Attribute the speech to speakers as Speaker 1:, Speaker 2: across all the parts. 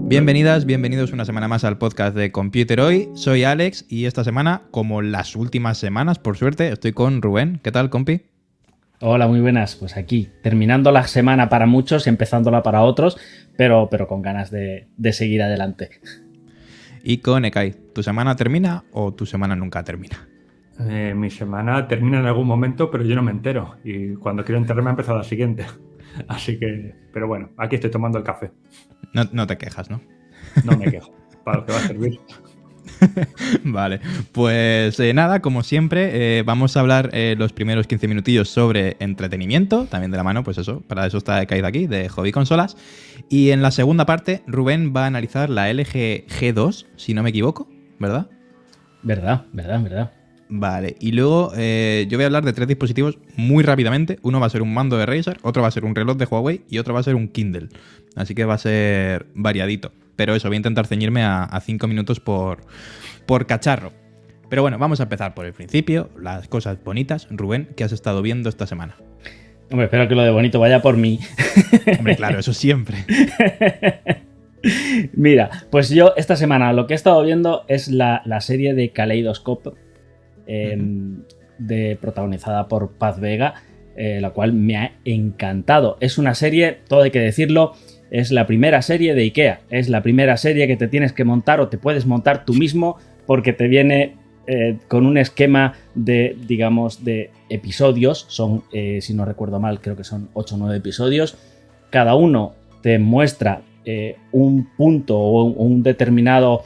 Speaker 1: Bienvenidas, bienvenidos una semana más al podcast de Computer Hoy. Soy Alex y esta semana, como las últimas semanas, por suerte, estoy con Rubén. ¿Qué tal, compi?
Speaker 2: Hola, muy buenas. Pues aquí, terminando la semana para muchos y empezándola para otros, pero con ganas de seguir adelante.
Speaker 1: Y con Ekai. ¿Tu semana termina o tu semana nunca termina?
Speaker 3: Mi semana termina en algún momento, pero yo no me entero. Y cuando quiero enterarme ha empezado la siguiente. Así que, pero bueno, aquí estoy tomando el café.
Speaker 1: No te quejas, ¿no?
Speaker 3: No me quejo. Para lo que va a servir.
Speaker 1: Vale, pues nada, como siempre, vamos a hablar los primeros 15 minutillos sobre entretenimiento, también de la mano, pues eso, para eso está Ekai de aquí, de Hobby Consolas. Y en la segunda parte, Rubén va a analizar la LG G2, si no me equivoco, ¿verdad?
Speaker 2: Verdad.
Speaker 1: Vale, y luego yo voy a hablar de 3 dispositivos muy rápidamente. Uno va a ser un mando de Razer, otro va a ser un reloj de Huawei y otro va a ser un Kindle. Así que va a ser variadito. Pero eso, voy a intentar ceñirme a 5 minutos por cacharro. Pero bueno, vamos a empezar por el principio, las cosas bonitas. Rubén, ¿qué has estado viendo esta semana?
Speaker 2: Hombre, espero que lo de bonito vaya por mí.
Speaker 1: Hombre, claro, eso siempre.
Speaker 2: Mira, pues yo esta semana lo que he estado viendo es la serie de Kaleidoscope, protagonizada por Paz Vega, la cual me ha encantado. Es una serie, todo hay que decirlo, es la primera serie de IKEA. Es la primera serie que te tienes que montar o te puedes montar tú mismo porque te viene con un esquema de, digamos, de episodios. Son, si no recuerdo mal, creo que son 8 o 9 episodios. Cada uno te muestra un punto o un determinado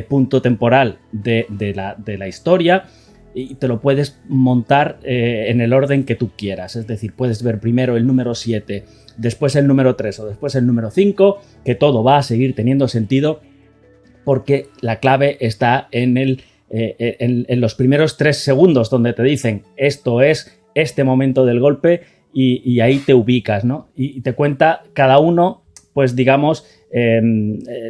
Speaker 2: punto temporal de la historia. Y te lo puedes montar en el orden que tú quieras. Es decir, puedes ver primero el número 7, después el número 3 o después el número 5, que todo va a seguir teniendo sentido porque la clave está en los primeros 3 segundos donde te dicen esto es este momento del golpe y ahí te ubicas, ¿no? Y te cuenta cada uno, pues digamos,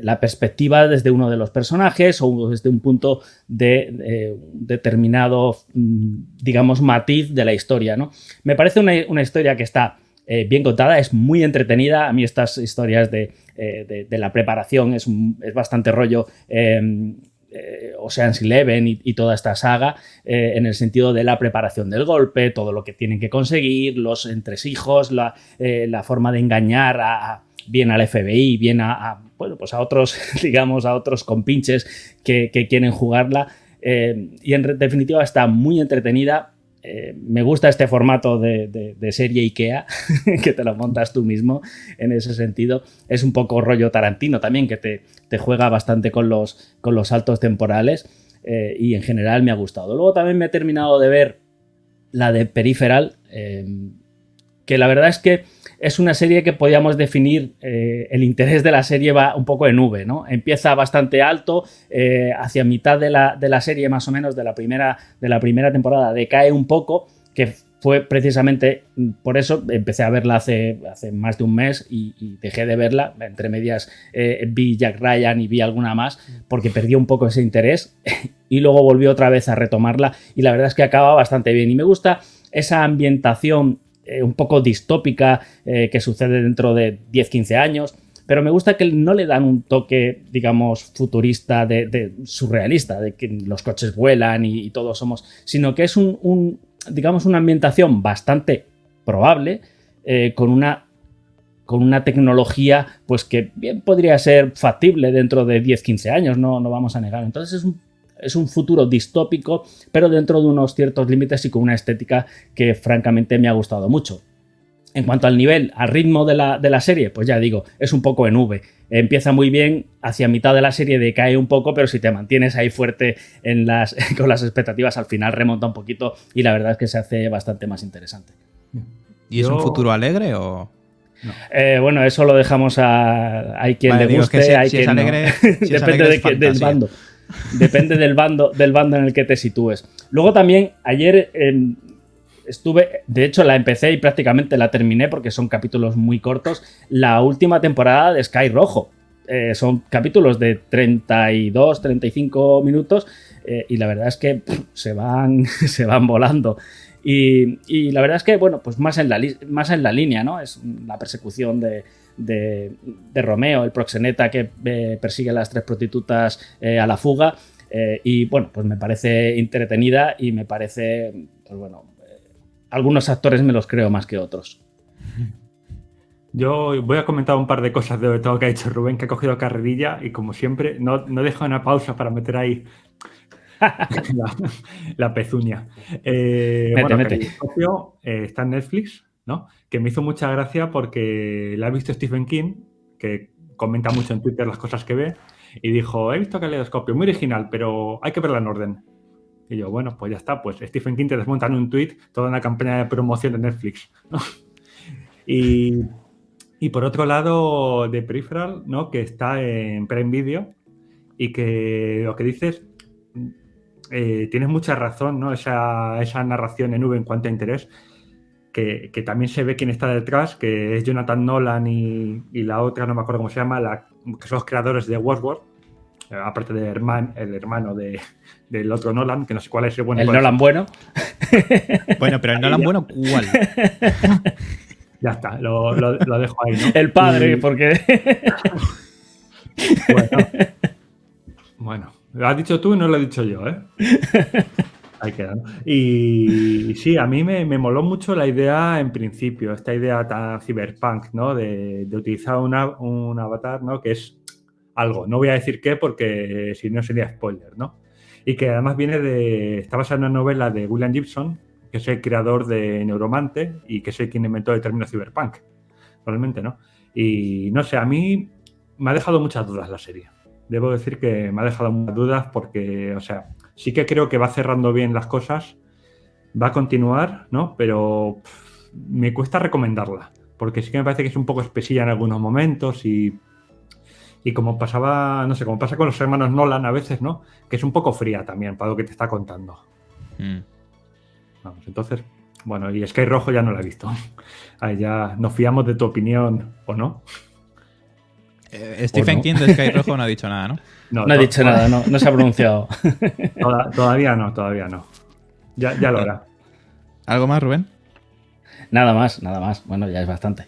Speaker 2: la perspectiva desde uno de los personajes o desde un punto de determinado, digamos, matiz de la historia, ¿no? Me parece una historia que está bien contada, es muy entretenida. A mí estas historias de la preparación es bastante rollo Ocean's Eleven y toda esta saga, en el sentido de la preparación del golpe, todo lo que tienen que conseguir, los entresijos, la forma de engañar bien al FBI, bien bueno, pues a otros, digamos, a otros compinches que quieren jugarla. Y en definitiva está muy entretenida. Me gusta este formato de serie IKEA, que te lo montas tú mismo en ese sentido. Es un poco rollo Tarantino también, que te juega bastante con los saltos temporales, y en general me ha gustado. Luego también me he terminado de ver la de Peripheral, que la verdad es que es una serie que podríamos definir, el interés de la serie va un poco en V, ¿no? Empieza bastante alto, hacia mitad de la serie más o menos, de la primera temporada, decae un poco, que fue precisamente por eso empecé a verla hace más de un mes y dejé de verla. Entre medias vi Jack Ryan y vi alguna más porque perdió un poco ese interés y luego volví otra vez a retomarla y la verdad es que acaba bastante bien y me gusta esa ambientación un poco distópica que sucede dentro de 10-15 años, pero me gusta que no le dan un toque, digamos, futurista, de surrealista, de que los coches vuelan y todos somos, sino que es digamos, una ambientación bastante probable, con una tecnología pues que bien podría ser factible dentro de 10-15 años, no vamos a negar. Entonces es un futuro distópico, pero dentro de unos ciertos límites y con una estética que francamente me ha gustado mucho. En cuanto al nivel, al ritmo de la serie, pues ya digo, es un poco en V. Empieza muy bien, hacia mitad de la serie decae un poco, pero si te mantienes ahí fuerte con las expectativas, al final remonta un poquito y la verdad es que se hace bastante más interesante.
Speaker 1: ¿Y es un futuro alegre o...?
Speaker 2: No. Bueno, eso lo dejamos hay quien le guste, hay quien no. Depende del bando. Depende del bando en el que te sitúes. Luego también, ayer estuve, de hecho la empecé y prácticamente la terminé porque son capítulos muy cortos, la última temporada de Sky Rojo. Son capítulos de 32-35 minutos y la verdad es que se van volando. Y la verdad es que, bueno, pues más en la línea, ¿no? Es la persecución de Romeo, el proxeneta que persigue a las 3 prostitutas a la fuga. Y bueno, pues me parece entretenida y me parece, pues bueno, algunos actores me los creo más que otros.
Speaker 3: Yo voy a comentar un par de cosas de todo lo que ha dicho Rubén, que ha cogido carrerilla y como siempre no deja una pausa para meter ahí la pezuña.
Speaker 2: Mete.
Speaker 3: Caleidoscopio está en Netflix, ¿no? Que me hizo mucha gracia porque la ha visto Stephen King, que comenta mucho en Twitter las cosas que ve, y dijo, he visto Caleidoscopio, muy original, pero hay que verla en orden. Y yo, bueno, pues ya está, pues Stephen King te desmonta en un tweet toda una campaña de promoción de Netflix, ¿no? Y por otro lado, The Peripheral, ¿no? Que está en Prime Video y que lo que dices, tienes mucha razón, ¿no? Esa narración en V en cuanto a interés, que también se ve quién está detrás, que es Jonathan Nolan y la otra, no me acuerdo cómo se llama, que son los creadores de Westworld, aparte del hermano del otro Nolan, que no sé cuál es el bueno.
Speaker 2: El Nolan bueno.
Speaker 1: Bueno, pero el Nolan bueno, ¿cuál?
Speaker 3: Ya está, lo dejo ahí, ¿no?
Speaker 2: El padre, porque...
Speaker 3: Bueno, lo has dicho tú y no lo he dicho yo, ¿eh? Ahí queda, ¿no? Y sí, a mí me moló mucho la idea en principio, esta idea tan cyberpunk, ¿no? De utilizar un avatar, ¿no? Que es algo, no voy a decir qué porque si no sería spoiler, ¿no? Y que además está basada en una novela de William Gibson, que es el creador de Neuromante y que es quien inventó el término cyberpunk, probablemente, ¿no? Y no sé, a mí me ha dejado muchas dudas la serie. Debo decir que me ha dejado muchas dudas porque, o sea, sí que creo que va cerrando bien las cosas, va a continuar, ¿no? Pero me cuesta recomendarla, porque sí que me parece que es un poco espesilla en algunos momentos y como pasaba, no sé, como pasa con los hermanos Nolan a veces, ¿no? Que es un poco fría también para lo que te está contando. Vamos, entonces, bueno, y Sky Rojo ya no la he visto. Ahí ya nos fiamos de tu opinión, ¿o no?
Speaker 1: Stephen King de Sky Rojo no ha dicho nada, ¿no?
Speaker 2: No ha dicho nada, no se ha pronunciado.
Speaker 3: Todavía no. Ya lo hará.
Speaker 1: ¿Algo más, Rubén?
Speaker 2: Nada más. Bueno, ya es bastante.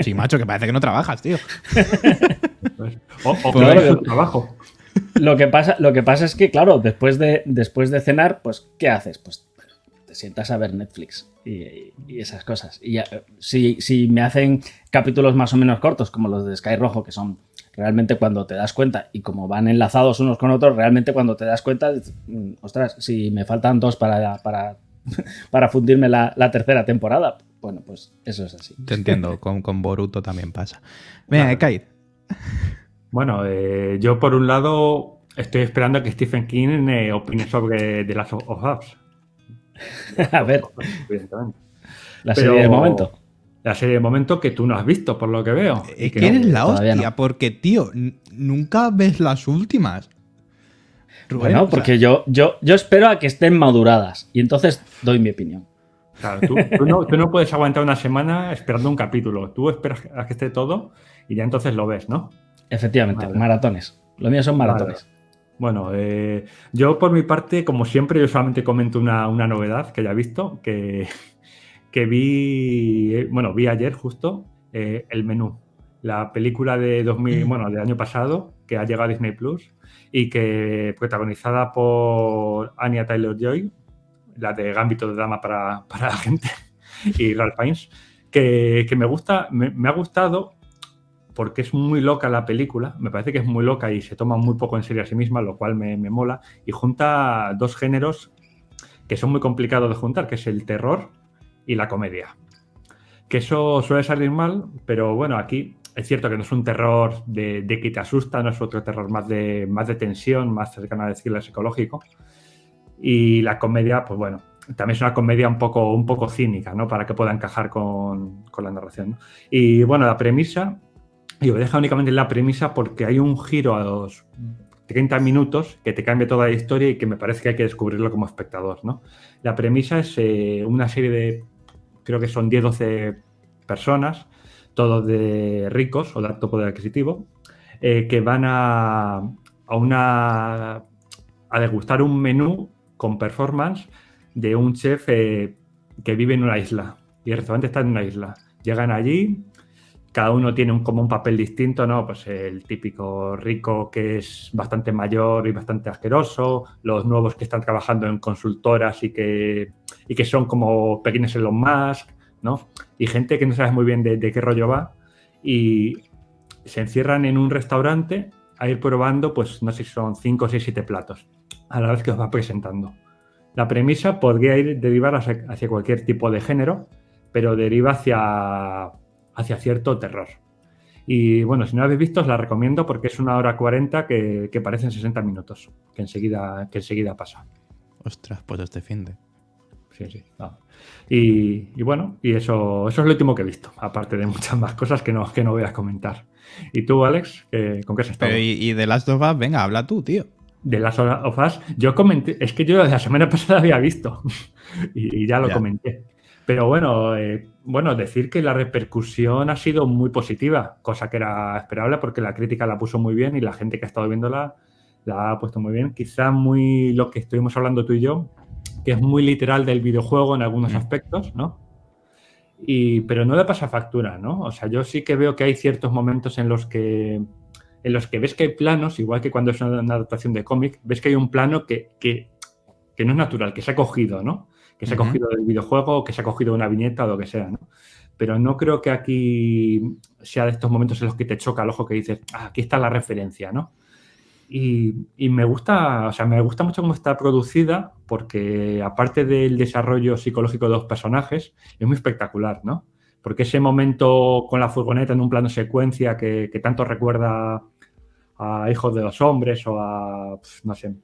Speaker 1: Sí, macho, que parece que no trabajas, tío.
Speaker 3: O que es tu trabajo.
Speaker 2: Lo que pasa es que, claro, después de cenar, pues, ¿qué haces? Pues te sientas a ver Netflix y esas cosas. Y ya, si me hacen capítulos más o menos cortos, como los de Sky Rojo, que son realmente cuando te das cuenta, y como van enlazados unos con otros, realmente cuando te das cuenta, ostras, si me faltan 2 para fundirme la tercera temporada. Bueno, pues eso es así.
Speaker 1: Te entiendo, con Boruto también pasa. Venga, Ekaid.
Speaker 3: Bueno, yo por un lado estoy esperando a que Stephen King opine sobre The Last of Us.
Speaker 2: A ver, la
Speaker 3: Pero
Speaker 2: serie del momento.
Speaker 3: La serie del momento que tú no has visto, por lo que veo.
Speaker 1: Es que eres la hostia,
Speaker 2: no.
Speaker 1: porque, tío, nunca ves las últimas. Rubén,
Speaker 2: Bueno, porque yo espero a que estén maduradas y entonces doy mi opinión.
Speaker 3: Claro, tú no puedes aguantar una semana esperando un capítulo. Tú esperas a que esté todo y ya entonces lo ves, ¿no?
Speaker 2: Efectivamente,
Speaker 3: vale.
Speaker 2: Maratones. Lo mío son maratones.
Speaker 3: Vale. Bueno, yo por mi parte, como siempre, yo solamente comento una novedad que haya visto, que vi ayer justo, El Menú, la película del año pasado, que ha llegado a Disney Plus y que protagonizada por Anya Taylor-Joy, la de Gambito de Dama para la gente, y Ralph Fiennes, que me ha gustado porque es muy loca la película, me parece que es muy loca y se toma muy poco en serio a sí misma, lo cual me mola, y junta 2 géneros que son muy complicados de juntar, que es el terror y la comedia. Que eso suele salir mal, pero bueno, aquí es cierto que no es un terror de que te asusta, no es otro terror más de tensión, más cercano a decirle psicológico. Y la comedia, pues bueno, también es una comedia un poco cínica, ¿no? Para que pueda encajar con la narración, ¿no? Y bueno, la premisa, y lo dejo únicamente en la premisa porque hay un giro a los 30 minutos que te cambia toda la historia y que me parece que hay que descubrirlo como espectador, ¿no? La premisa es una serie de, creo que son 10-12 personas, todos de ricos o de alto poder adquisitivo, que van a degustar un menú con performance de un chef que vive en una isla y el restaurante está en una isla. Llegan allí, cada uno tiene como un papel distinto, ¿no? Pues el típico rico que es bastante mayor y bastante asqueroso, los nuevos que están trabajando en consultoras y que son como pequeños Elon Musk, ¿no? Y gente que no sabes muy bien de qué rollo va y se encierran en un restaurante a ir probando, pues no sé si son 5, 6, 7 platos a la vez que os va presentando. La premisa podría derivar hacia cualquier tipo de género, pero deriva hacia cierto terror. Y bueno, si no la habéis visto, os la recomiendo porque es 1 hora 40 que parecen 60 minutos, que enseguida pasa.
Speaker 1: Ostras, pues este finde.
Speaker 3: Sí. No. Y bueno, y eso es lo último que he visto, aparte de muchas más cosas que no voy a comentar. ¿Y tú, Alex? ¿Con qué has estado?
Speaker 1: Pero y de Last of Us, venga, habla tú, tío.
Speaker 3: De Last of Us, yo comenté, es que yo la semana pasada había visto y ya lo comenté. Pero bueno, decir que la repercusión ha sido muy positiva, cosa que era esperable porque la crítica la puso muy bien y la gente que ha estado viéndola la ha puesto muy bien. Quizá muy lo que estuvimos hablando tú y yo, que es muy literal del videojuego en algunos aspectos, ¿no? Pero no le pasa factura, ¿no? O sea, yo sí que veo que hay ciertos momentos en los que ves que hay planos, igual que cuando es una adaptación de cómic, ves que hay un plano que no es natural, que se ha cogido, ¿no? Que se ha cogido del videojuego, que se ha cogido de una viñeta o lo que sea, ¿no? Pero no creo que aquí sea de estos momentos en los que te choca el ojo que dices, aquí está la referencia, ¿no? Y me gusta, o sea, me gusta mucho cómo está producida porque aparte del desarrollo psicológico de los personajes, es muy espectacular, ¿no? Porque ese momento con la furgoneta en un plano secuencia que tanto recuerda a Hijos de los Hombres o a, no sé,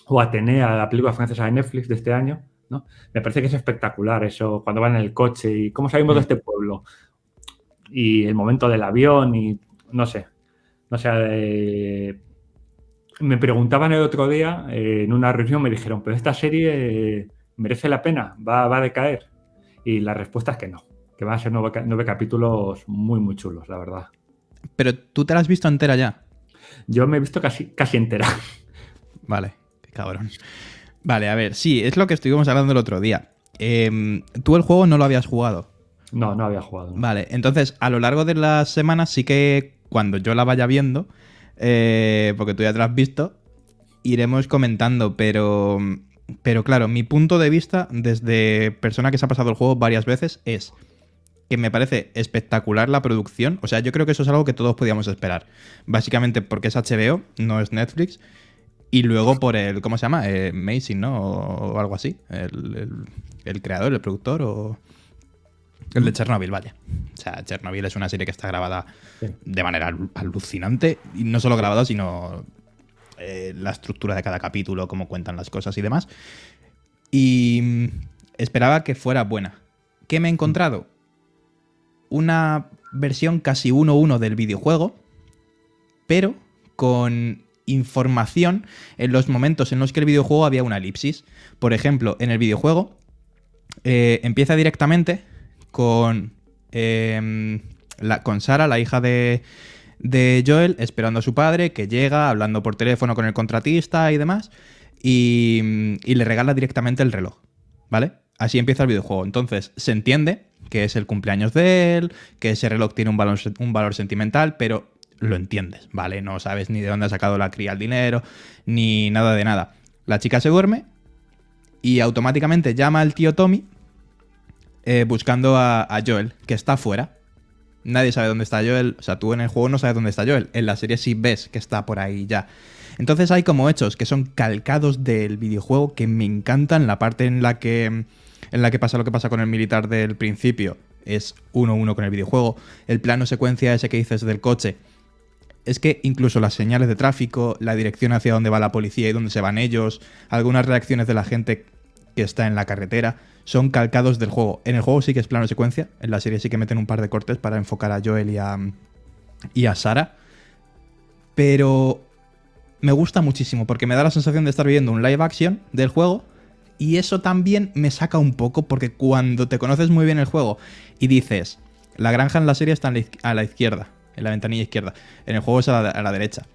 Speaker 3: o a Atenea, la película francesa de Netflix de este año, ¿no? Me parece que es espectacular eso, cuando van en el coche y cómo salimos de este pueblo. Y el momento del avión y no sé. Me preguntaban el otro día en una reunión, me dijeron, pero esta serie merece la pena, va a decaer. Y la respuesta es que no, que van a ser 9 capítulos muy, muy chulos, la verdad.
Speaker 1: Pero tú te la has visto entera ya.
Speaker 3: Yo me he visto casi entera.
Speaker 1: Vale, qué cabrón. Vale, a ver, sí, es lo que estuvimos hablando el otro día. Tú el juego no lo habías jugado.
Speaker 3: No había jugado. ¿No?
Speaker 1: Vale, entonces a lo largo de las semanas sí que cuando yo la vaya viendo, porque tú ya te la has visto, iremos comentando, pero claro, mi punto de vista desde persona que se ha pasado el juego varias veces es que me parece espectacular la producción. O sea, yo creo que eso es algo que todos podíamos esperar. Básicamente porque es HBO, no es Netflix. Y luego por el, ¿cómo se llama? Amazing, ¿no? O algo así. El creador, el productor o... El de Chernobyl, vaya. O sea, Chernobyl es una serie que está grabada de manera alucinante. Y no solo grabada, sino la estructura de cada capítulo, cómo cuentan las cosas y demás. Y esperaba que fuera buena. ¿Qué me he encontrado? Una versión casi 1:1 del videojuego, pero con información en los momentos en los que el videojuego había una elipsis. Por ejemplo, en el videojuego empieza directamente con Sarah, la hija de Joel, esperando a su padre, que llega, hablando por teléfono con el contratista y demás, y le regala directamente el reloj, ¿vale? Así empieza el videojuego. Entonces, se entiende que es el cumpleaños de él, que ese reloj tiene un valor sentimental, pero lo entiendes, ¿vale? No sabes ni de dónde ha sacado la cría el dinero, ni nada de nada. La chica se duerme y automáticamente llama al tío Tommy buscando a Joel, que está afuera. Nadie sabe dónde está Joel. O sea, tú en el juego no sabes dónde está Joel. En la serie sí ves que está por ahí ya. Entonces hay como hechos que son calcados del videojuego que me encantan. La parte en la que pasa lo que pasa con el militar del principio es 1:1 con el videojuego. El plano secuencia ese que dices del coche. Es que incluso las señales de tráfico, la dirección hacia dónde va la policía y dónde se van ellos, algunas reacciones de la gente que está en la carretera, son calcados del juego. En el juego sí que es plano secuencia, en la serie sí que meten un par de cortes para enfocar a Joel y a Sarah, pero me gusta muchísimo porque me da la sensación de estar viviendo un live action del juego y eso también me saca un poco porque cuando te conoces muy bien el juego y dices, la granja en la serie está a la izquierda, en la ventanilla izquierda, en el juego es a la derecha.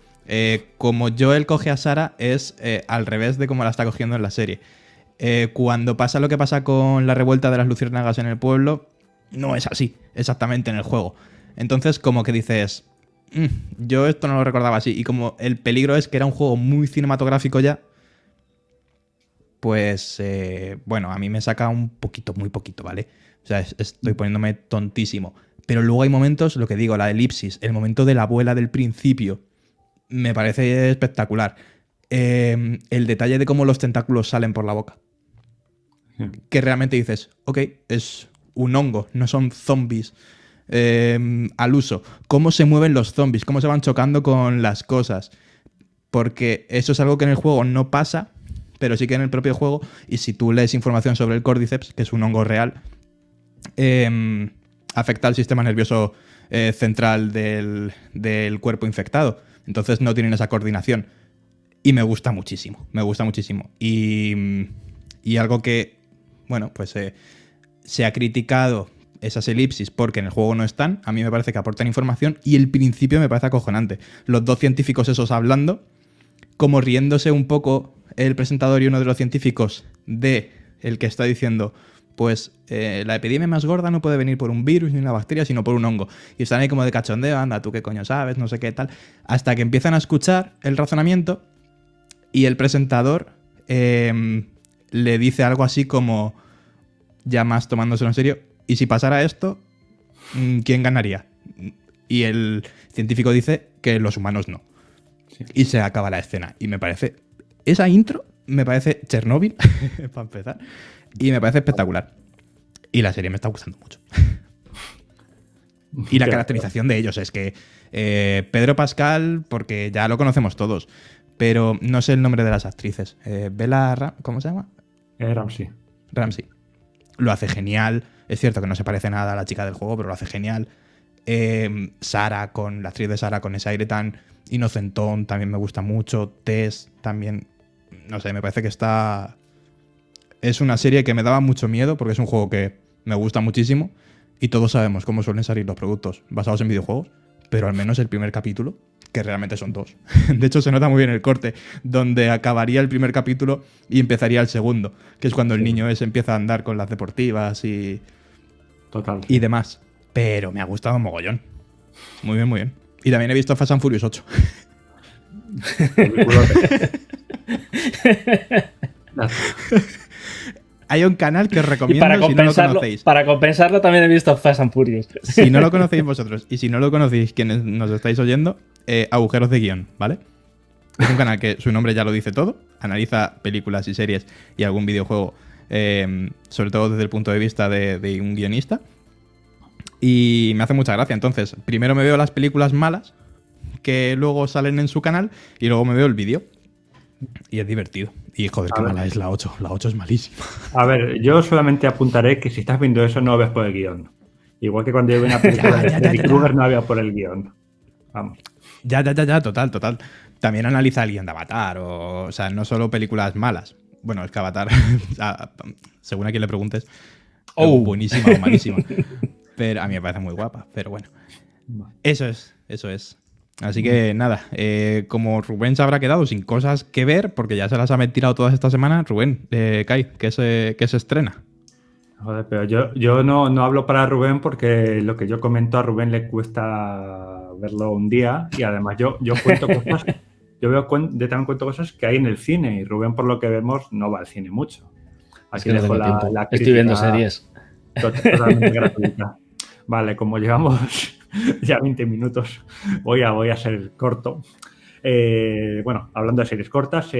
Speaker 1: Como Joel coge a Sarah es al revés de como la está cogiendo en la serie. Cuando pasa lo que pasa con la revuelta de las luciérnagas en el pueblo, no es así exactamente en el juego. Entonces como que dices, yo esto no lo recordaba así. Y como el peligro es que era un juego muy cinematográfico ya, pues bueno, a mí me saca un poquito, muy poquito, ¿vale? O sea, estoy poniéndome tontísimo. Pero luego hay momentos, lo que digo, la elipsis, el momento de la abuela del principio, me parece espectacular. El detalle de cómo los tentáculos salen por la boca. Que realmente dices, ok, es un hongo, no son zombies al uso. Cómo se mueven los zombies, cómo se van chocando con las cosas. Porque eso es algo que en el juego no pasa, pero sí que en el propio juego. Y si tú lees información sobre el Cordyceps, que es un hongo real, afecta al sistema nervioso central del cuerpo infectado. Entonces no tienen esa coordinación. Y me gusta muchísimo, me gusta muchísimo. Y algo que, bueno, pues se ha criticado esas elipsis porque en el juego no están. A mí me parece que aportan información y el principio me parece acojonante. Los dos científicos esos hablando, como riéndose un poco el presentador y uno de los científicos de el que está diciendo, pues la epidemia más gorda no puede venir por un virus ni una bacteria, sino por un hongo. Y están ahí como de cachondeo, anda, tú qué coño sabes, no sé qué tal. Hasta que empiezan a escuchar el razonamiento y el presentador le dice algo así como, ya más tomándoselo en serio, ¿y si pasara esto, quién ganaría? Y el científico dice que los humanos no. Sí. Y se acaba la escena. Y me parece... Esa intro me parece Chernobyl, para empezar. Y me parece espectacular. Y la serie me está gustando mucho. Y la caracterización de ellos es que Pedro Pascal, porque ya lo conocemos todos, pero no sé el nombre de las actrices. Bella... ¿Cómo se llama?
Speaker 3: Ramsey.
Speaker 1: Ramsey. Lo hace genial. Es cierto que no se parece nada a la chica del juego, pero lo hace genial. Sarah, la actriz de Sarah con ese aire tan inocentón, también me gusta mucho. Tess también, no sé, me parece que está... Es una serie que me daba mucho miedo porque es un juego que me gusta muchísimo y todos sabemos cómo suelen salir los productos basados en videojuegos, pero al menos el primer capítulo, que realmente son dos. De hecho, se nota muy bien el corte, donde acabaría el primer capítulo y empezaría el segundo, que es cuando el niño ese empieza a andar con las deportivas y...
Speaker 3: Total.
Speaker 1: Y demás. Pero me ha gustado un mogollón. Muy bien, muy bien. Y también he visto Fast and Furious 8. Hay un canal que os recomiendo si no lo conocéis.
Speaker 2: Para compensarlo también he visto Fast and Furious.
Speaker 1: Si no lo conocéis vosotros y si no lo conocéis quienes nos estáis oyendo, Agujeros de Guión, ¿vale? Es un canal que su nombre ya lo dice todo. Analiza películas y series y algún videojuego, sobre todo desde el punto de vista de un guionista. Y me hace mucha gracia. Entonces, primero me veo las películas malas que luego salen en su canal y luego me veo el vídeo. Y es divertido. Y joder, qué mala es la 8. La 8 es malísima.
Speaker 3: A ver, yo solamente apuntaré que si estás viendo eso no ves por el guión. Igual que cuando yo veo una película de Freddy Krueger no había por el guión. Vamos.
Speaker 1: Ya, total. También analiza el guión de Avatar. O sea, no solo películas malas. Bueno, es que Avatar, según a quien le preguntes, es buenísima o malísima. Pero a mí me parece muy guapa. Pero bueno, eso es. Así que nada, como Rubén se habrá quedado sin cosas que ver, porque ya se las ha tirado todas esta semana, Rubén, Kai, ¿qué se estrena?
Speaker 3: Joder, pero yo no hablo para Rubén porque lo que yo comento a Rubén le cuesta verlo un día y además yo cuento cosas, también cuento cosas que hay en el cine y Rubén por lo que vemos no va al cine mucho.
Speaker 2: Aquí dejo la estoy viendo series.
Speaker 3: Totalmente gratuita. Vale, como llevamos ya 20 minutos, voy a ser corto. Bueno, hablando de series cortas,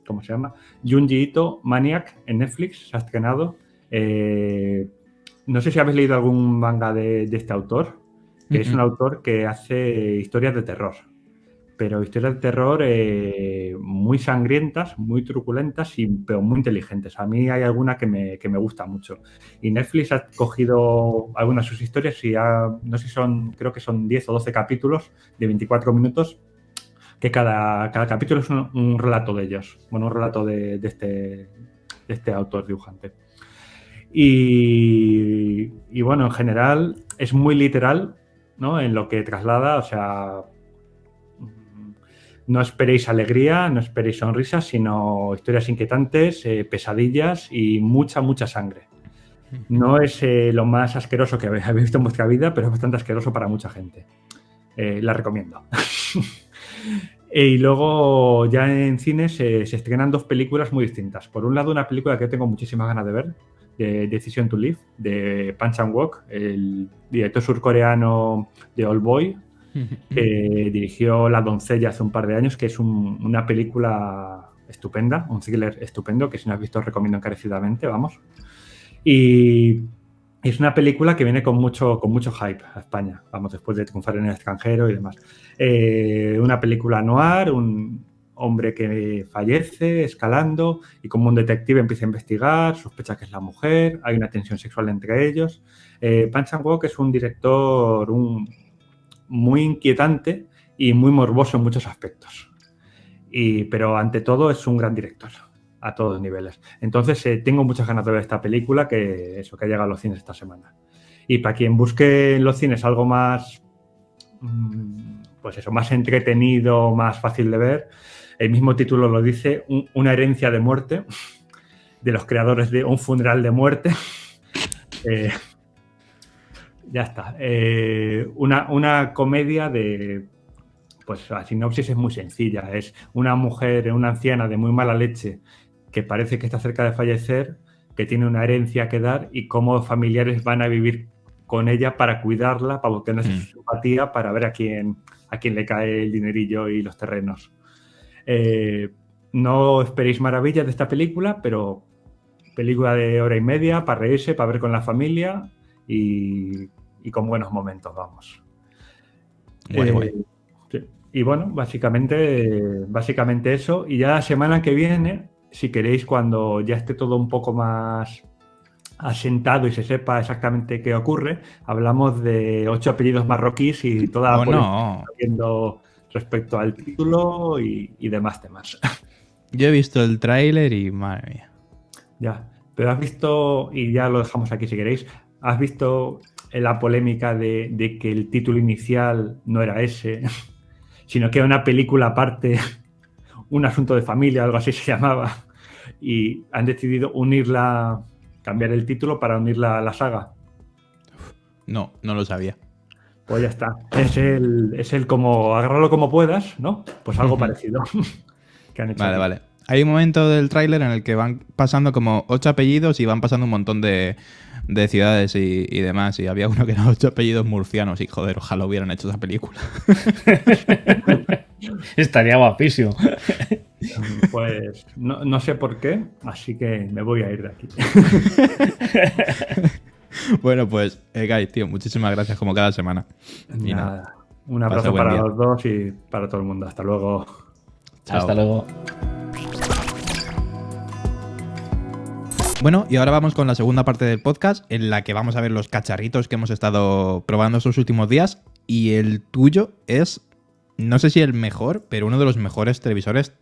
Speaker 3: ¿cómo se llama? Junji Ito, Maniac, en Netflix, se ha estrenado. No sé si habéis leído algún manga de este autor, que es un autor que hace historias de terror. Pero historias de terror muy sangrientas, muy truculentas, pero muy inteligentes. A mí hay alguna que me gusta mucho. Y Netflix ha cogido algunas de sus historias y no sé si creo que son 10 o 12 capítulos de 24 minutos, que cada capítulo es un relato de ellos. Bueno, un relato de este autor dibujante. Y bueno, en general es muy literal, ¿no? En lo que traslada, o sea... No esperéis alegría, no esperéis sonrisas, sino historias inquietantes, pesadillas y mucha, mucha sangre. No es lo más asqueroso que habéis visto en vuestra vida, pero es bastante asqueroso para mucha gente. La recomiendo. Y luego ya en cine se estrenan 2 películas muy distintas. Por un lado, una película que tengo muchísimas ganas de ver, de Decision to Live, de Pan Chan-wook, el director surcoreano de Old Boy, que dirigió La doncella hace un par de años, que es una película estupenda, un thriller estupendo, que si no has visto recomiendo encarecidamente, vamos. Y es una película que viene con mucho hype a España, vamos, después de triunfar en el extranjero y demás. Una película noir, un hombre que fallece escalando y como un detective empieza a investigar, sospecha que es la mujer, hay una tensión sexual entre ellos. Pan Chan-wook es un director muy inquietante y muy morboso en muchos aspectos. Pero ante todo es un gran director a todos los niveles. Entonces tengo muchas ganas de ver esta película que ha llegado a los cines esta semana. Y para quien busque en los cines algo más, pues eso, más entretenido, más fácil de ver, el mismo título lo dice, una herencia de muerte, de los creadores de Un funeral de muerte. Ya está. Una comedia de... Pues la sinopsis es muy sencilla. Es una mujer, una anciana de muy mala leche que parece que está cerca de fallecer, que tiene una herencia que dar y cómo familiares van a vivir con ella para cuidarla, para obtener su simpatía, para ver a quién le cae el dinerillo y los terrenos. No esperéis maravillas de esta película, pero película de hora y media para reírse, para ver con la familia y con buenos momentos, vamos.
Speaker 1: Guay.
Speaker 3: Sí. Y bueno, básicamente eso. Y ya la semana que viene, si queréis, cuando ya esté todo un poco más asentado y se sepa exactamente qué ocurre, hablamos de 8 apellidos marroquíes y toda la polémica viendo respecto al título y demás temas.
Speaker 1: Yo he visto el tráiler y madre mía.
Speaker 3: Ya, pero has visto, y ya lo dejamos aquí si queréis, has visto la polémica de que el título inicial no era ese, sino que era una película aparte, un asunto de familia, algo así se llamaba, y han decidido cambiar el título para unirla a la saga.
Speaker 1: No lo sabía.
Speaker 3: Pues ya está. Es el como agárralo como puedas, ¿no? Pues algo parecido que han hecho.
Speaker 1: Vale. Hay un momento del tráiler en el que van pasando como 8 apellidos y van pasando un montón de ciudades y demás. Y había uno que eran 8 apellidos murcianos. Y joder, ojalá hubieran hecho esa película.
Speaker 2: Estaría guapísimo.
Speaker 3: Pues no sé por qué, así que me voy a ir de aquí.
Speaker 1: Bueno, pues, Guy, tío, muchísimas gracias como cada semana. Y
Speaker 3: nada. Un abrazo para los dos y para todo el mundo. Hasta luego.
Speaker 2: Chao. Hasta luego.
Speaker 1: Bueno, y ahora vamos con la segunda parte del podcast, en la que vamos a ver los cacharritos que hemos estado probando estos últimos días. Y el tuyo es, no sé si el mejor, pero uno de los mejores televisores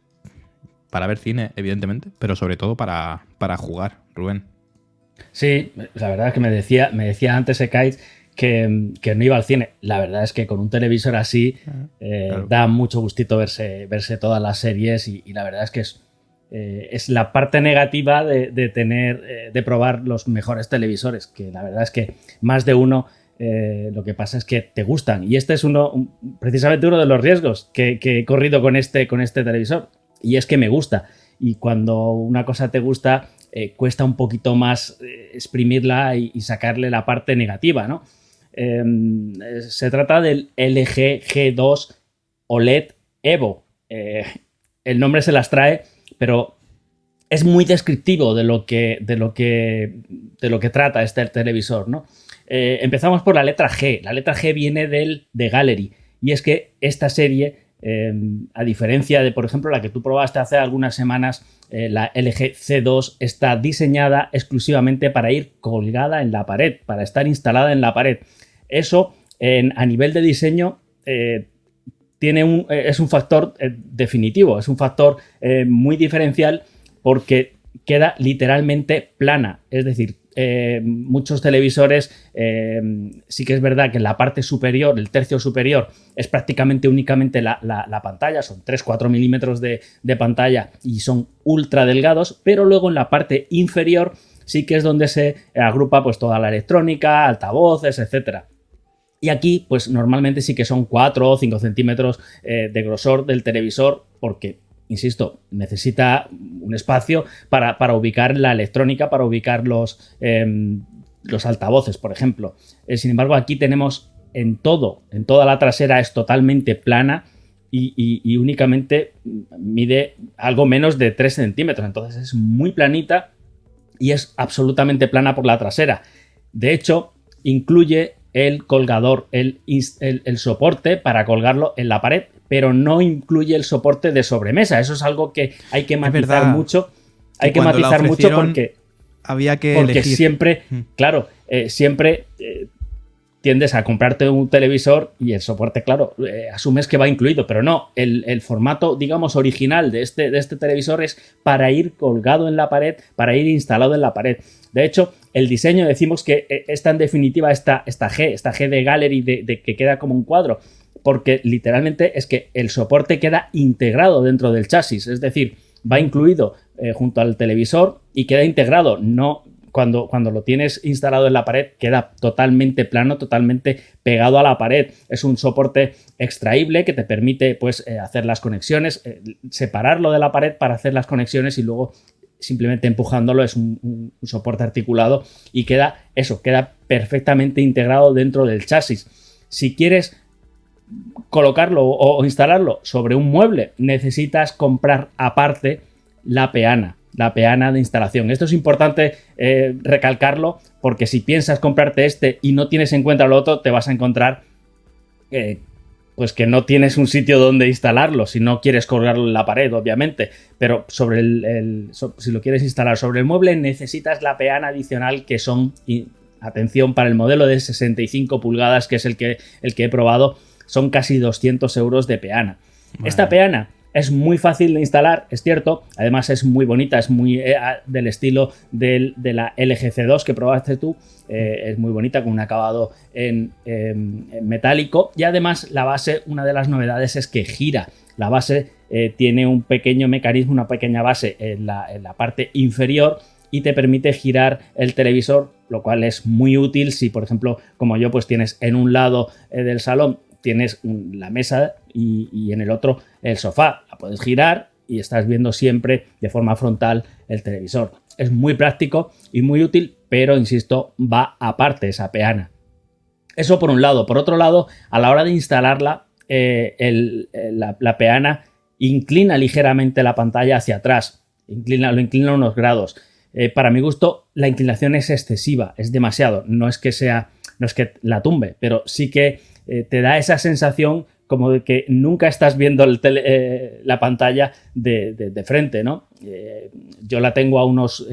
Speaker 1: para ver cine, evidentemente, pero sobre todo para jugar, Rubén.
Speaker 2: Sí, la verdad es que me decía antes Ekait que no iba al cine. La verdad es que con un televisor así claro, da mucho gustito verse todas las series y la verdad es que es la parte negativa de probar los mejores televisores, que la verdad es que más de uno lo que pasa es que te gustan. Y este es precisamente uno de los riesgos que he corrido con este televisor, y es que me gusta. Y cuando una cosa te gusta, cuesta un poquito más exprimirla y sacarle la parte negativa, ¿no? Se trata del LG G2 OLED Evo. El nombre se las trae, pero es muy descriptivo de lo que trata este televisor, ¿no? Empezamos por la letra G. La letra G viene de Gallery, y es que esta serie, a diferencia de, por ejemplo, la que tú probaste hace algunas semanas, la LG C2 está diseñada exclusivamente para ir colgada en la pared, para estar instalada en la pared. Eso, a nivel de diseño, es un factor definitivo, es un factor muy diferencial, porque queda literalmente plana. Es decir, muchos televisores sí que es verdad que en la parte superior, el tercio superior, es prácticamente únicamente la pantalla, son 3-4 milímetros de pantalla y son ultra delgados, pero luego en la parte inferior sí que es donde se agrupa pues toda la electrónica, altavoces, etcétera. Y aquí, pues normalmente sí que son 4 o 5 centímetros de grosor del televisor, porque, insisto, necesita un espacio para ubicar la electrónica, para ubicar los altavoces, por ejemplo. Sin embargo, aquí tenemos en toda la trasera es totalmente plana y únicamente mide algo menos de 3 centímetros. Entonces es muy planita y es absolutamente plana por la trasera. De hecho, incluye el colgador, el soporte para colgarlo en la pared, pero no incluye el soporte de sobremesa. Eso es algo que hay que matizar mucho. Hay que matizar mucho porque
Speaker 1: había que
Speaker 2: porque
Speaker 1: elegir.
Speaker 2: Siempre, claro, siempre tiendes a comprarte un televisor y el soporte, claro, asumes que va incluido, pero no, el formato, digamos, original de este televisor es para ir colgado en la pared, para ir instalado en la pared. De hecho, el diseño, decimos que esta en definitiva, esta G de Gallery, de que queda como un cuadro, porque literalmente es que el soporte queda integrado dentro del chasis, es decir, va incluido junto al televisor y queda integrado, no... Cuando lo tienes instalado en la pared, queda totalmente plano, totalmente pegado a la pared. Es un soporte extraíble que te permite pues, hacer las conexiones, separarlo de la pared para hacer las conexiones y luego simplemente empujándolo. Es un soporte articulado y queda perfectamente integrado dentro del chasis. Si quieres colocarlo o instalarlo sobre un mueble, necesitas comprar aparte la peana de instalación. Esto es importante recalcarlo, porque si piensas comprarte y no tienes en cuenta lo otro, te vas a encontrar pues que no tienes un sitio donde instalarlo, si no quieres colgarlo en la pared, obviamente, pero sobre si lo quieres instalar sobre el mueble, necesitas la peana adicional, que son, atención, para el modelo de 65 pulgadas, que es el que he probado, son casi 200 euros de peana. Vale. Esta peana es muy fácil de instalar, es cierto, además es muy bonita, es muy del estilo de la LG C2 que probaste tú, es muy bonita, con un acabado en metálico, y además la base, una de las novedades es que gira. La base tiene un pequeño mecanismo, una pequeña base en la parte inferior, y te permite girar el televisor, lo cual es muy útil si, por ejemplo, como yo, pues tienes en un lado del salón tienes la mesa y en el otro el sofá. La puedes girar y estás viendo siempre de forma frontal el televisor. Es muy práctico y muy útil, pero, insisto, va aparte esa peana. Eso por un lado. Por otro lado, a la hora de instalarla, la peana inclina ligeramente la pantalla hacia atrás. Lo inclina unos grados. Para mi gusto, la inclinación es excesiva, es demasiado. No es que la tumbe, pero sí que te da esa sensación como de que nunca estás viendo la pantalla de frente, ¿no? Yo la tengo a unos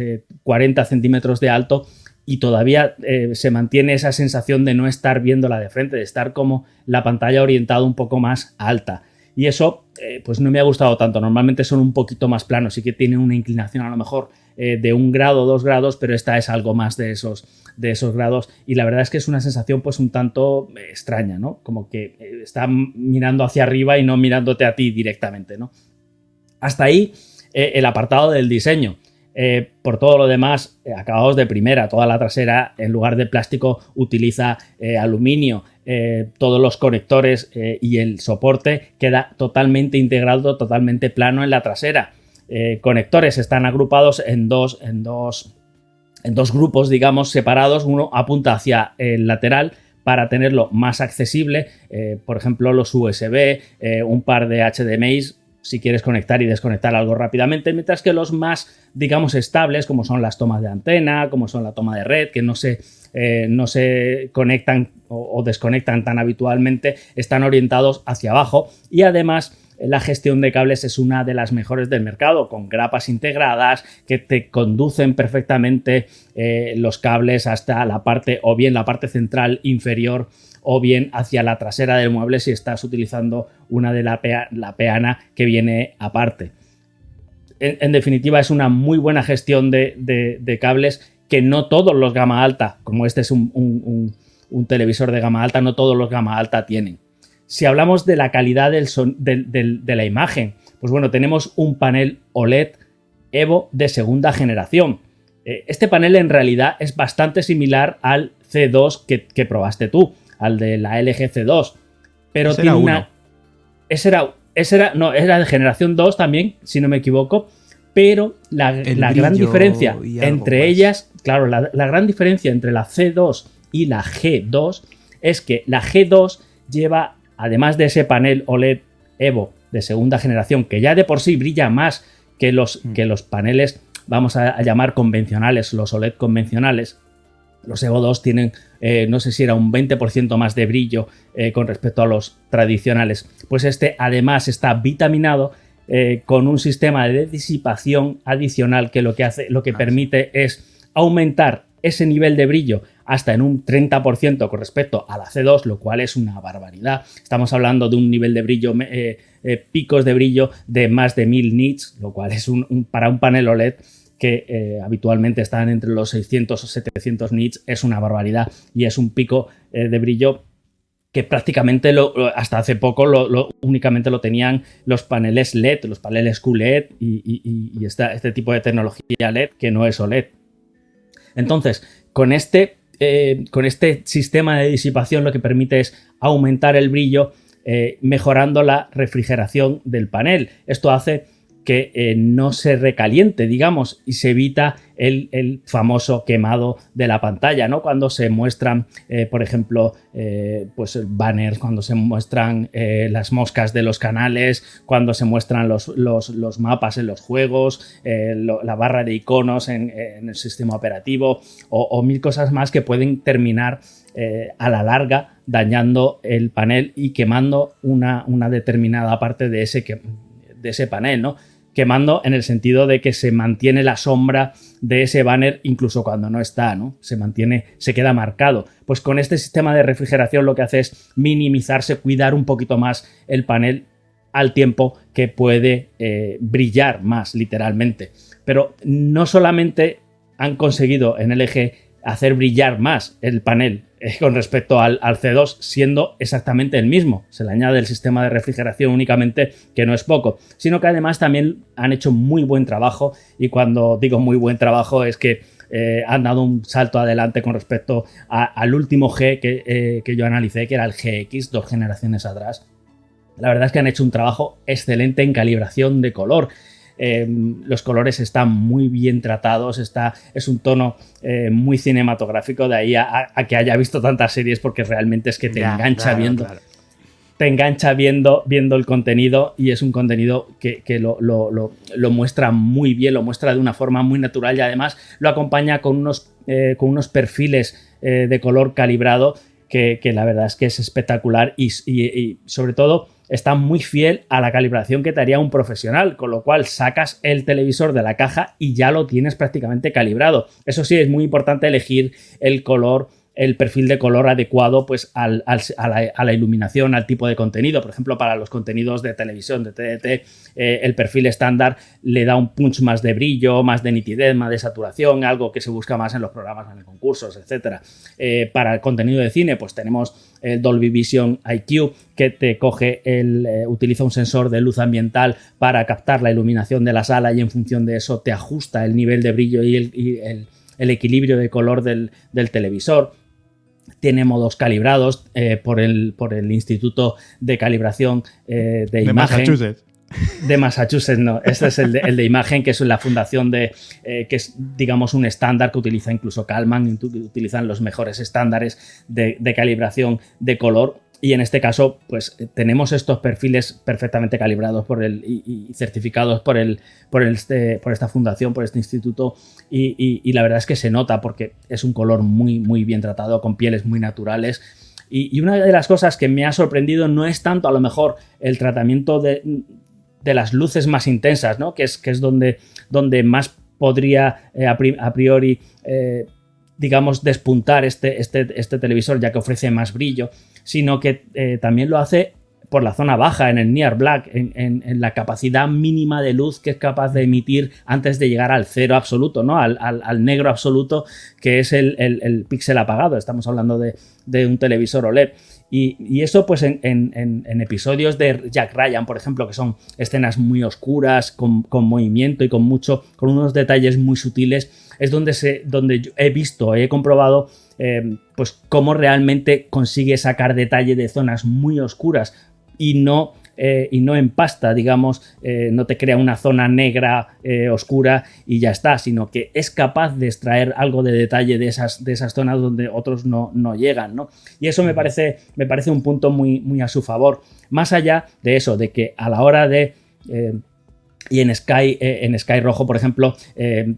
Speaker 2: 40 centímetros de alto y todavía se mantiene esa sensación de no estar viéndola de frente, de estar como la pantalla orientada un poco más alta. Y eso pues no me ha gustado tanto. Normalmente son un poquito más planos, sí que tienen una inclinación a lo mejor de 1 grado o 2 grados, pero esta es algo más de esos grados, y la verdad es que es una sensación pues un tanto extraña, ¿no? Como que está mirando hacia arriba y no mirándote a ti directamente, ¿no? Hasta ahí el apartado del diseño. Por todo lo demás, acabados de primera. Toda la trasera, en lugar de plástico, utiliza aluminio. Todos los conectores y el soporte queda totalmente integrado, totalmente plano en la trasera. Conectores están agrupados en dos grupos, digamos, separados. Uno apunta hacia el lateral para tenerlo más accesible, por ejemplo, los USB, un par de HDMI, si quieres conectar y desconectar algo rápidamente, mientras que los más, digamos, estables, como son las tomas de antena, como son la toma de red, que no se conectan o desconectan tan habitualmente, están orientados hacia abajo. Y además, la gestión de cables es una de las mejores del mercado, con grapas integradas que te conducen perfectamente los cables hasta la parte, o bien la parte central inferior, o bien hacia la trasera del mueble si estás utilizando una de la peana que viene aparte. En definitiva, es una muy buena gestión de cables que no todos los gama alta, como este es un televisor de gama alta, no todos los gama alta tienen. Si hablamos de la calidad de la imagen, pues bueno, tenemos un panel OLED Evo de segunda generación. Este panel en realidad es bastante similar al C2 que probaste tú, al de la LG C2, pero
Speaker 1: Ese
Speaker 2: tiene
Speaker 1: era
Speaker 2: una...
Speaker 1: uno.
Speaker 2: Era de generación 2 también, si no me equivoco, pero la gran
Speaker 1: brillo
Speaker 2: diferencia
Speaker 1: y algo
Speaker 2: entre
Speaker 1: más.
Speaker 2: ellas, claro, la gran diferencia entre la C2 y la G2 es que la G2 lleva, además de ese panel OLED Evo de segunda generación, que ya de por sí brilla más que los paneles, vamos a llamar convencionales, los OLED convencionales. Los Evo 2 tienen, no sé si era un 20% más de brillo con respecto a los tradicionales. Pues este además está vitaminado con un sistema de disipación adicional que lo que permite es aumentar ese nivel de brillo hasta en un 30% con respecto a la C2, lo cual es una barbaridad. Estamos hablando de un nivel de brillo, picos de brillo de más de 1000 nits, lo cual es para un panel OLED que habitualmente están entre los 600 o 700 nits, es una barbaridad y es un pico de brillo que prácticamente hasta hace poco únicamente lo tenían los paneles LED, los paneles QLED y este tipo de tecnología LED que no es OLED. Entonces, con este sistema de disipación lo que permite es aumentar el brillo mejorando la refrigeración del panel. Esto hace que no se recaliente, digamos, y se evita el famoso quemado de la pantalla, ¿no? Cuando se muestran, por ejemplo, pues banners, cuando se muestran las moscas de los canales, cuando se muestran los mapas en los juegos, la barra de iconos en el sistema operativo o mil cosas más que pueden terminar a la larga dañando el panel y quemando una determinada parte de ese panel, ¿no? Quemando en el sentido de que se mantiene la sombra de ese banner incluso cuando no está, ¿no? Se queda marcado. Pues con este sistema de refrigeración lo que hace es minimizarse, cuidar un poquito más el panel al tiempo que puede brillar más, literalmente. Pero no solamente han conseguido en LG hacer brillar más el panel con respecto al C2, siendo exactamente el mismo. Se le añade el sistema de refrigeración únicamente, que no es poco, sino que además también han hecho muy buen trabajo, y cuando digo muy buen trabajo es que han dado un salto adelante con respecto al último G que yo analicé, que era el GX, 2 generaciones atrás. La verdad es que han hecho un trabajo excelente en calibración de color. Los colores están muy bien tratados, es un tono muy cinematográfico, de ahí a que haya visto tantas series, porque realmente es que te engancha viendo. Claro. Te engancha viendo el contenido, y es un contenido que lo muestra muy bien, lo muestra de una forma muy natural, y además lo acompaña con unos perfiles de color calibrado que la verdad es que es espectacular y sobre todo está muy fiel a la calibración que te haría un profesional, con lo cual sacas el televisor de la caja y ya lo tienes prácticamente calibrado. Eso sí, es muy importante elegir el color, el perfil de color adecuado pues a la iluminación, al tipo de contenido. Por ejemplo, para los contenidos de televisión, de TDT, el perfil estándar le da un punch más de brillo, más de nitidez, más de saturación, algo que se busca más en los programas, en los concursos, etc. Para el contenido de cine, pues tenemos el Dolby Vision IQ, que te coge utiliza un sensor de luz ambiental para captar la iluminación de la sala, y en función de eso te ajusta el nivel de brillo y el equilibrio de color del televisor. Tiene modos calibrados por el Instituto de Calibración de Imagen.
Speaker 1: Massachusetts.
Speaker 2: De Massachusetts, no. Este es el de Imagen, que es la fundación que es, digamos, un estándar que utiliza incluso Kalman, utilizan los mejores estándares de calibración de color. Y en este caso, pues tenemos estos perfiles perfectamente calibrados y certificados por esta fundación, por este instituto, y la verdad es que se nota, porque es un color muy, muy bien tratado, con pieles muy naturales. Y una de las cosas que me ha sorprendido no es tanto a lo mejor el tratamiento de las luces más intensas, ¿no? que es donde más podría a priori digamos, despuntar este televisor, ya que ofrece más brillo, sino que también lo hace por la zona baja, en el near black, en la capacidad mínima de luz que es capaz de emitir antes de llegar al cero absoluto, ¿no? Al negro absoluto, que es el píxel apagado. Estamos hablando de un televisor OLED. Y eso, pues en episodios de Jack Ryan, por ejemplo, que son escenas muy oscuras, con movimiento y con unos detalles muy sutiles, es donde yo he comprobado pues cómo realmente consigue sacar detalle de zonas muy oscuras y no empasta, digamos, no te crea una zona negra oscura y ya está, sino que es capaz de extraer algo de detalle de esas zonas donde otros no llegan, ¿no? Y eso me parece un punto muy, muy a su favor. Más allá de eso, de que a la hora de... y en Sky Rojo, por ejemplo,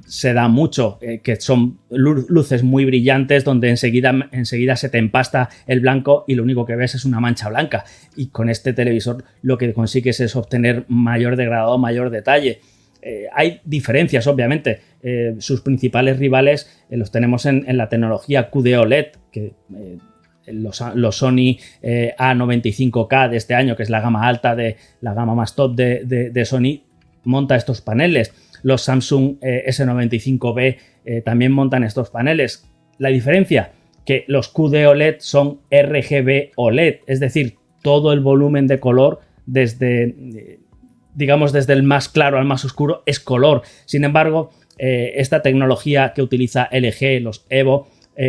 Speaker 2: se da mucho, que son luces muy brillantes donde enseguida se te empasta el blanco y lo único que ves es una mancha blanca. Y con este televisor lo que consigues es obtener mayor degradado, mayor detalle. Hay diferencias, obviamente. Sus principales rivales los tenemos en la tecnología QD-OLED, que... los Sony A95K de este año, que es la gama alta, la gama más top de Sony, monta estos paneles. Los Samsung S95B también montan estos paneles. La diferencia, que los QD OLED son RGB OLED, es decir, todo el volumen de color desde el más claro al más oscuro es color. Sin embargo, esta tecnología que utiliza LG, los Evo,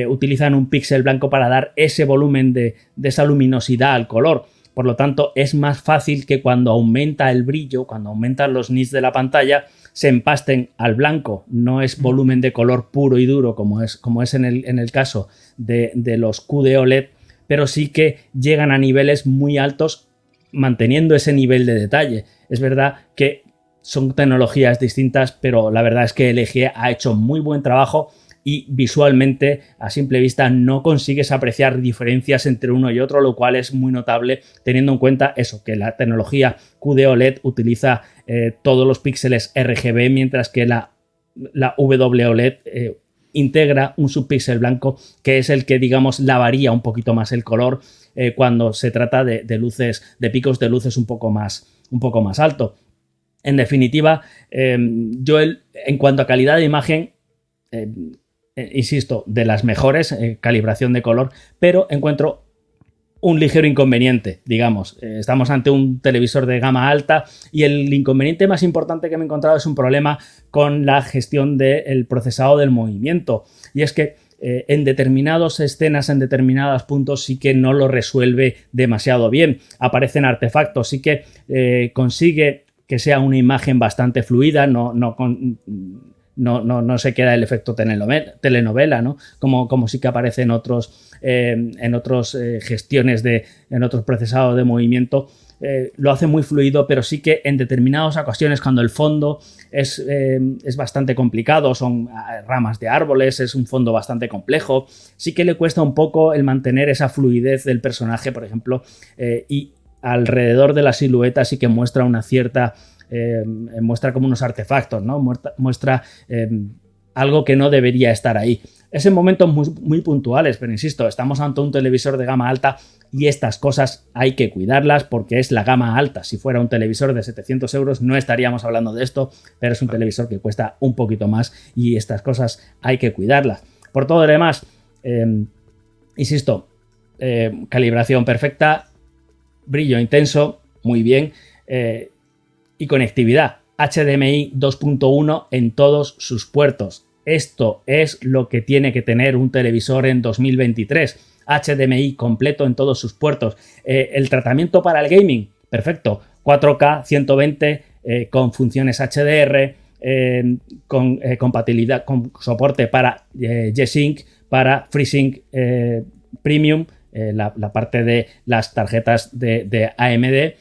Speaker 2: utilizan un píxel blanco para dar ese volumen de esa luminosidad al color. Por lo tanto, es más fácil que cuando aumenta el brillo, cuando aumentan los nits de la pantalla, se empasten al blanco. No es volumen de color puro y duro como es en el caso de los QD OLED, pero sí que llegan a niveles muy altos manteniendo ese nivel de detalle. Es verdad que son tecnologías distintas, pero la verdad es que LG ha hecho muy buen trabajo y visualmente, a simple vista, no consigues apreciar diferencias entre uno y otro, lo cual es muy notable teniendo en cuenta eso, que la tecnología QD OLED utiliza todos los píxeles RGB, mientras que la WOLED integra un subpíxel blanco, que es el que, digamos, lavaría un poquito más el color cuando se trata de luces, de picos de luces un poco más alto. En definitiva, yo en cuanto a calidad de imagen, insisto, de las mejores, calibración de color, pero encuentro un ligero inconveniente, digamos. Estamos ante un televisor de gama alta y el inconveniente más importante que me he encontrado es un problema con la gestión del procesado del movimiento. Y es que en determinadas escenas, en determinados puntos, sí que no lo resuelve demasiado bien. Aparecen artefactos, sí que consigue que sea una imagen bastante fluida, no se queda el efecto telenovela, ¿no? Como sí que aparece en otros gestiones en otros procesados de movimiento. Lo hace muy fluido, pero sí que en determinadas ocasiones, cuando el fondo es bastante complicado, son ramas de árboles, es un fondo bastante complejo, sí que le cuesta un poco el mantener esa fluidez del personaje, por ejemplo, y alrededor de la silueta sí que muestra una cierta... muestra como unos artefactos, ¿no? Muestra algo que no debería estar ahí. Es en momentos muy, muy puntuales, pero insisto, estamos ante un televisor de gama alta y estas cosas hay que cuidarlas porque es la gama alta. Si fuera un televisor de 700 euros no estaríamos hablando de esto, pero es un televisor que cuesta un poquito más y estas cosas hay que cuidarlas. Por todo lo demás, insisto, calibración perfecta, brillo intenso, muy bien, y conectividad, HDMI 2.1 en todos sus puertos. Esto es lo que tiene que tener un televisor en 2023. HDMI completo en todos sus puertos. El tratamiento para el gaming, perfecto. 4K 120 con funciones HDR, con compatibilidad, con soporte para G-Sync, para FreeSync Premium, la parte de las tarjetas de AMD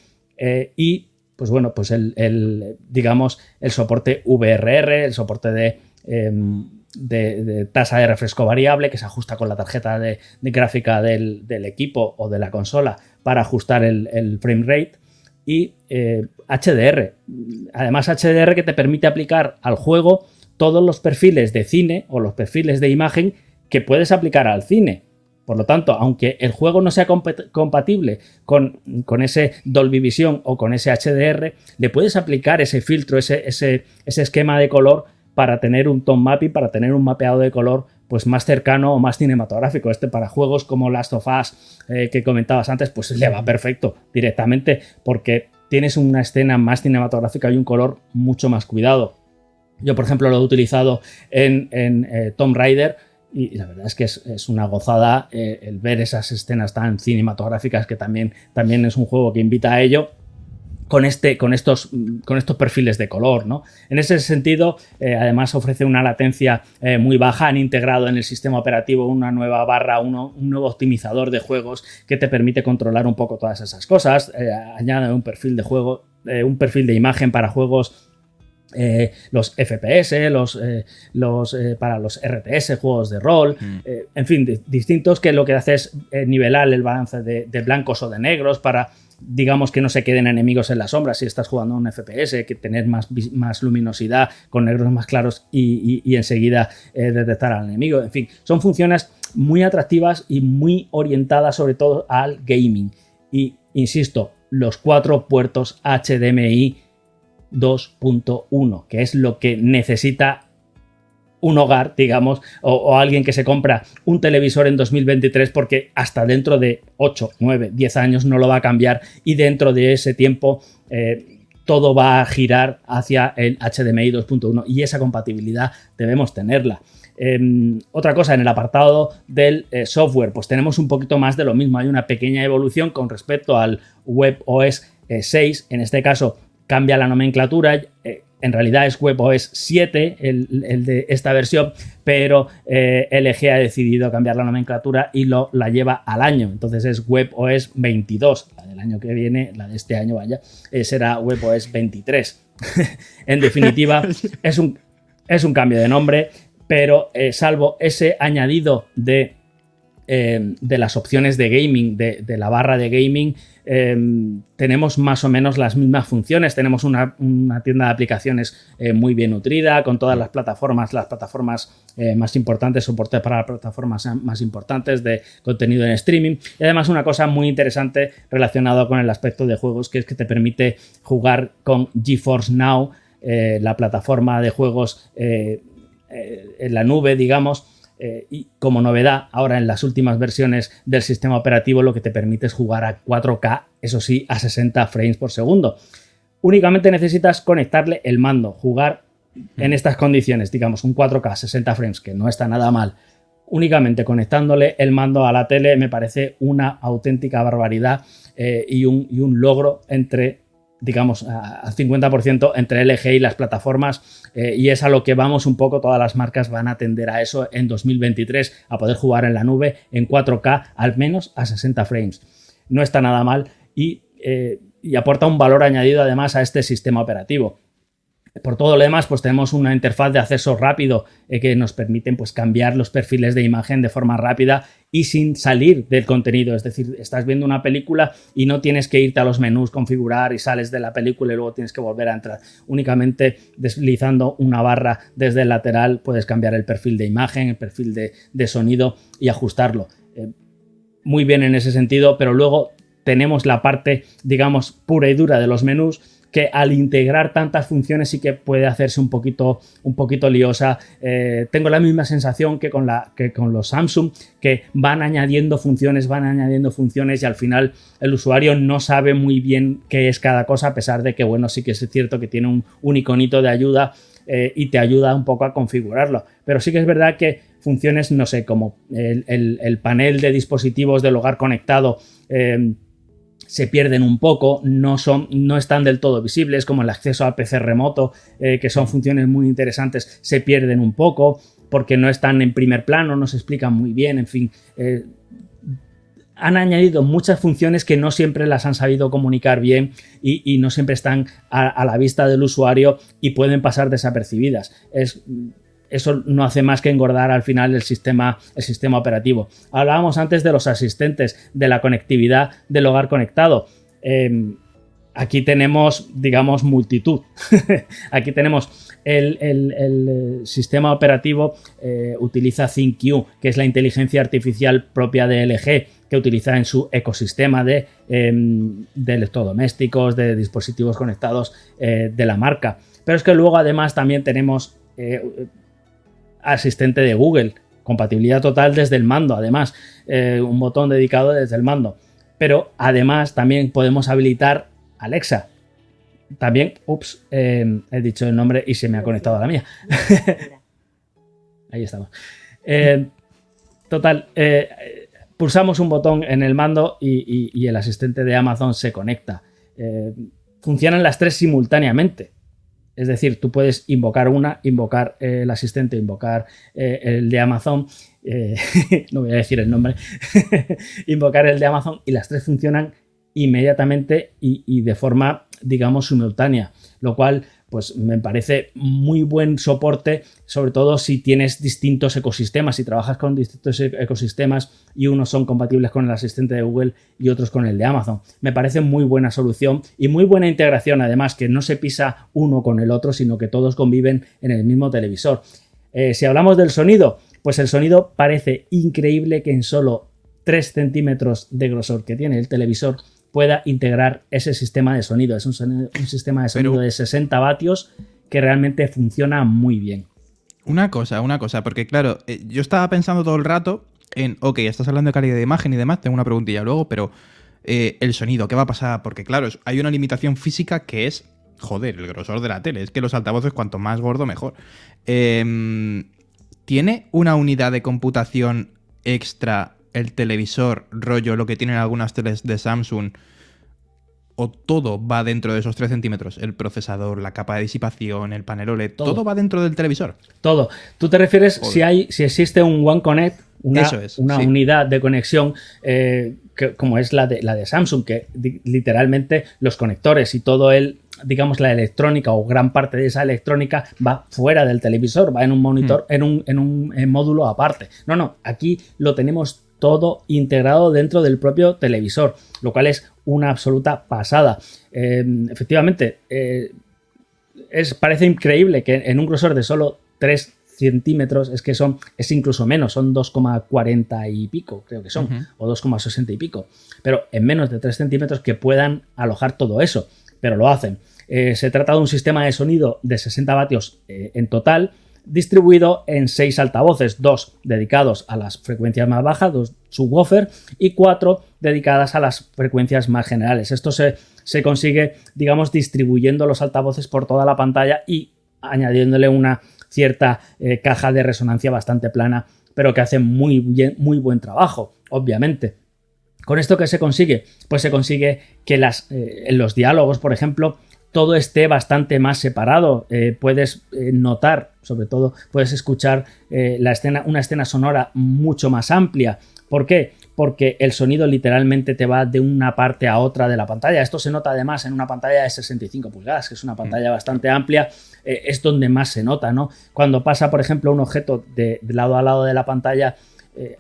Speaker 2: y pues bueno, pues digamos el soporte VRR, el soporte de tasa de refresco variable que se ajusta con la tarjeta de gráfica del equipo o de la consola para ajustar el frame rate y HDR. Además HDR que te permite aplicar al juego todos los perfiles de cine o los perfiles de imagen que puedes aplicar al cine. Por lo tanto, aunque el juego no sea compatible con ese Dolby Vision o con ese HDR, le puedes aplicar ese filtro, ese esquema de color para tener un tone mapping, para tener un mapeado de color pues más cercano o más cinematográfico. Para juegos como Last of Us que comentabas antes, pues le va perfecto directamente porque tienes una escena más cinematográfica y un color mucho más cuidado. Yo, por ejemplo, lo he utilizado en Tomb Raider y la verdad es que es una gozada el ver esas escenas tan cinematográficas, que también es un juego que invita a ello. Con estos perfiles de color, ¿no? En ese sentido, además ofrece una latencia muy baja. Han integrado en el sistema operativo una nueva barra, un nuevo optimizador de juegos que te permite controlar un poco todas esas cosas. Añade un perfil de juego, un perfil de imagen para juegos, los FPS, para los RTS, juegos de rol, en fin, distintos, que lo que hace es nivelar el balance de blancos o de negros para, digamos, que no se queden enemigos en la sombra si estás jugando un FPS, que tener más luminosidad con negros más claros y enseguida detectar al enemigo. En fin, son funciones muy atractivas y muy orientadas sobre todo al gaming. Y, insisto, los 4 puertos HDMI 2.1, que es lo que necesita un hogar, digamos, o alguien que se compra un televisor en 2023, porque hasta dentro de 8, 9, 10 años no lo va a cambiar, y dentro de ese tiempo todo va a girar hacia el HDMI 2.1 y esa compatibilidad debemos tenerla. Otra cosa, en el apartado del software, pues tenemos un poquito más de lo mismo. Hay una pequeña evolución con respecto al WebOS 6. En este caso cambia la nomenclatura. En realidad es WebOS 7 el de esta versión, pero LG ha decidido cambiar la nomenclatura y la lleva al año. Entonces es WebOS 22. La del año que viene, la de este año, vaya, será WebOS 23. En definitiva, es un cambio de nombre, pero salvo ese añadido de las opciones de gaming, de la barra de gaming, tenemos más o menos las mismas funciones. Tenemos una tienda de aplicaciones muy bien nutrida, con todas las plataformas más importantes, soporte para las plataformas más importantes de contenido en streaming, y además una cosa muy interesante relacionada con el aspecto de juegos, que es que te permite jugar con GeForce Now, la plataforma de juegos en la nube, digamos. Y como novedad, ahora en las últimas versiones del sistema operativo lo que te permite es jugar a 4K, eso sí, a 60 frames por segundo. Únicamente necesitas conectarle el mando, jugar en estas condiciones, digamos, un 4K, 60 frames, que no está nada mal. Únicamente conectándole el mando a la tele me parece una auténtica barbaridad y un logro entre, digamos, al 50% entre LG y las plataformas, y es a lo que vamos un poco. Todas las marcas van a tender a eso en 2023, a poder jugar en la nube en 4K, al menos a 60 frames. No está nada mal y aporta un valor añadido además a este sistema operativo. Por todo lo demás, pues tenemos una interfaz de acceso rápido que nos permiten pues cambiar los perfiles de imagen de forma rápida y sin salir del contenido. Es decir, estás viendo una película y no tienes que irte a los menús, configurar y sales de la película y luego tienes que volver a entrar. Únicamente deslizando una barra desde el lateral puedes cambiar el perfil de imagen, el perfil de sonido y ajustarlo. Muy bien en ese sentido, pero luego tenemos la parte, digamos, pura y dura de los menús, que al integrar tantas funciones sí que puede hacerse un poquito liosa. Tengo la misma sensación que con los Samsung, que van añadiendo funciones y al final el usuario no sabe muy bien qué es cada cosa, a pesar de que, bueno, sí que es cierto que tiene un iconito de ayuda y te ayuda un poco a configurarlo. Pero sí que es verdad que funciones, no sé, como el panel de dispositivos del hogar conectado, se pierden un poco, no están del todo visibles, como el acceso al PC remoto, que son funciones muy interesantes, se pierden un poco porque no están en primer plano, no se explican muy bien, en fin. Han añadido muchas funciones que no siempre las han sabido comunicar bien y no siempre están a la vista del usuario y pueden pasar desapercibidas. Eso no hace más que engordar al final el sistema operativo. Hablábamos antes de los asistentes, de la conectividad del hogar conectado. aquí tenemos, digamos, multitud. Aquí tenemos el sistema operativo, utiliza ThinQ, que es la inteligencia artificial propia de LG, que utiliza en su ecosistema de electrodomésticos, de dispositivos conectados de la marca. Pero es que luego además también tenemos asistente de Google, compatibilidad total desde el mando, además un botón dedicado desde el mando. Pero además también podemos habilitar Alexa. También, he dicho el nombre y se me ha conectado a la mía. Ahí estamos. Total, pulsamos un botón en el mando y el asistente de Amazon se conecta. Funcionan las tres simultáneamente. Es decir, tú puedes invocar el asistente, invocar el de Amazon, no voy a decir el nombre, invocar el de Amazon, y las tres funcionan inmediatamente y de forma, digamos, simultánea, lo cual pues me parece muy buen soporte, sobre todo si tienes distintos ecosistemas, si trabajas con distintos ecosistemas y unos son compatibles con el asistente de Google y otros con el de Amazon. Me parece muy buena solución y muy buena integración, además, que no se pisa uno con el otro, sino que todos conviven en el mismo televisor. Si hablamos del sonido, pues el sonido parece increíble que en solo 3 centímetros de grosor que tiene el televisor pueda integrar ese sistema de sonido. Es un sistema de sonido de 60 vatios que realmente funciona muy bien.
Speaker 1: Una cosa, porque claro, yo estaba pensando todo el rato en, ok, estás hablando de calidad de imagen y demás, tengo una preguntilla luego, pero el sonido, ¿qué va a pasar? Porque claro, hay una limitación física que es, joder, el grosor de la tele. Es que los altavoces, cuanto más gordo, mejor. ¿Tiene una unidad de computación extra el televisor, rollo lo que tienen algunas teles de Samsung, o todo va dentro de esos 3 centímetros? El procesador, la capa de disipación, el panel OLED, ¿todo va dentro del televisor?
Speaker 2: Todo. Tú te refieres si existe un One Connect, una
Speaker 1: sí,
Speaker 2: unidad de conexión como es la de Samsung, que literalmente los conectores y todo digamos, la electrónica o gran parte de esa electrónica va fuera del televisor, va en un monitor, en un módulo aparte. No, aquí lo tenemos todo integrado dentro del propio televisor, lo cual es una absoluta pasada. Efectivamente, parece increíble que en un grosor de solo 3 centímetros, es incluso menos, son 2,40 y pico, creo que son, o 2,60 y pico, pero en menos de 3 centímetros que puedan alojar todo eso, pero lo hacen. Se trata de un sistema de sonido de 60 vatios en total, distribuido en 6 altavoces, 2 dedicados a las frecuencias más bajas, 2 subwoofer, y 4 dedicadas a las frecuencias más generales. Esto se consigue, digamos, distribuyendo los altavoces por toda la pantalla y añadiéndole una cierta caja de resonancia bastante plana, pero que hace muy buen trabajo, obviamente. ¿Con esto qué se consigue? Pues se consigue que en los diálogos, por ejemplo, todo esté bastante más separado. Puedes notar, sobre todo, puedes escuchar una escena sonora mucho más amplia. ¿Por qué? Porque el sonido literalmente te va de una parte a otra de la pantalla. Esto se nota además en una pantalla de 65 pulgadas, que es una pantalla bastante amplia, es donde más se nota, ¿no? Cuando pasa, por ejemplo, un objeto de lado a lado de la pantalla,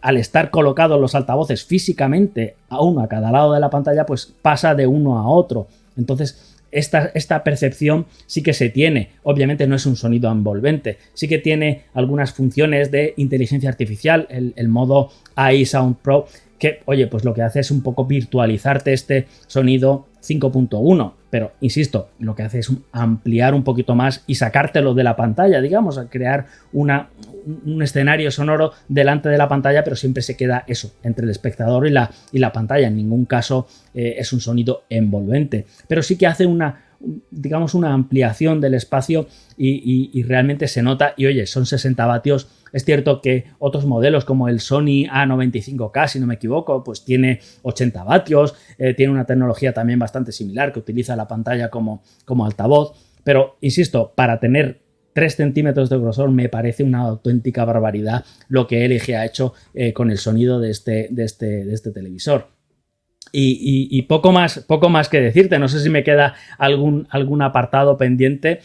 Speaker 2: al estar colocados los altavoces físicamente a uno a cada lado de la pantalla, pues pasa de uno a otro. Entonces, esta percepción sí que se tiene. Obviamente no es un sonido envolvente, sí que tiene algunas funciones de inteligencia artificial, el modo AI Sound Pro, que, oye, pues lo que hace es un poco virtualizarte este sonido 5.1, pero insisto, lo que hace es ampliar un poquito más y sacártelo de la pantalla, digamos, a crear un escenario sonoro delante de la pantalla, pero siempre se queda eso, entre el espectador y la pantalla. En ningún caso es un sonido envolvente, pero sí que hace una ampliación del espacio y realmente se nota. Y oye, son 60 vatios. Es cierto que otros modelos como el Sony A95K, si no me equivoco, pues tiene 80 vatios, tiene una tecnología también bastante similar que utiliza la pantalla como altavoz, pero insisto, para tener 3 centímetros de grosor me parece una auténtica barbaridad lo que LG ha hecho con el sonido de este televisor. Y poco más que decirte. No sé si me queda algún apartado pendiente,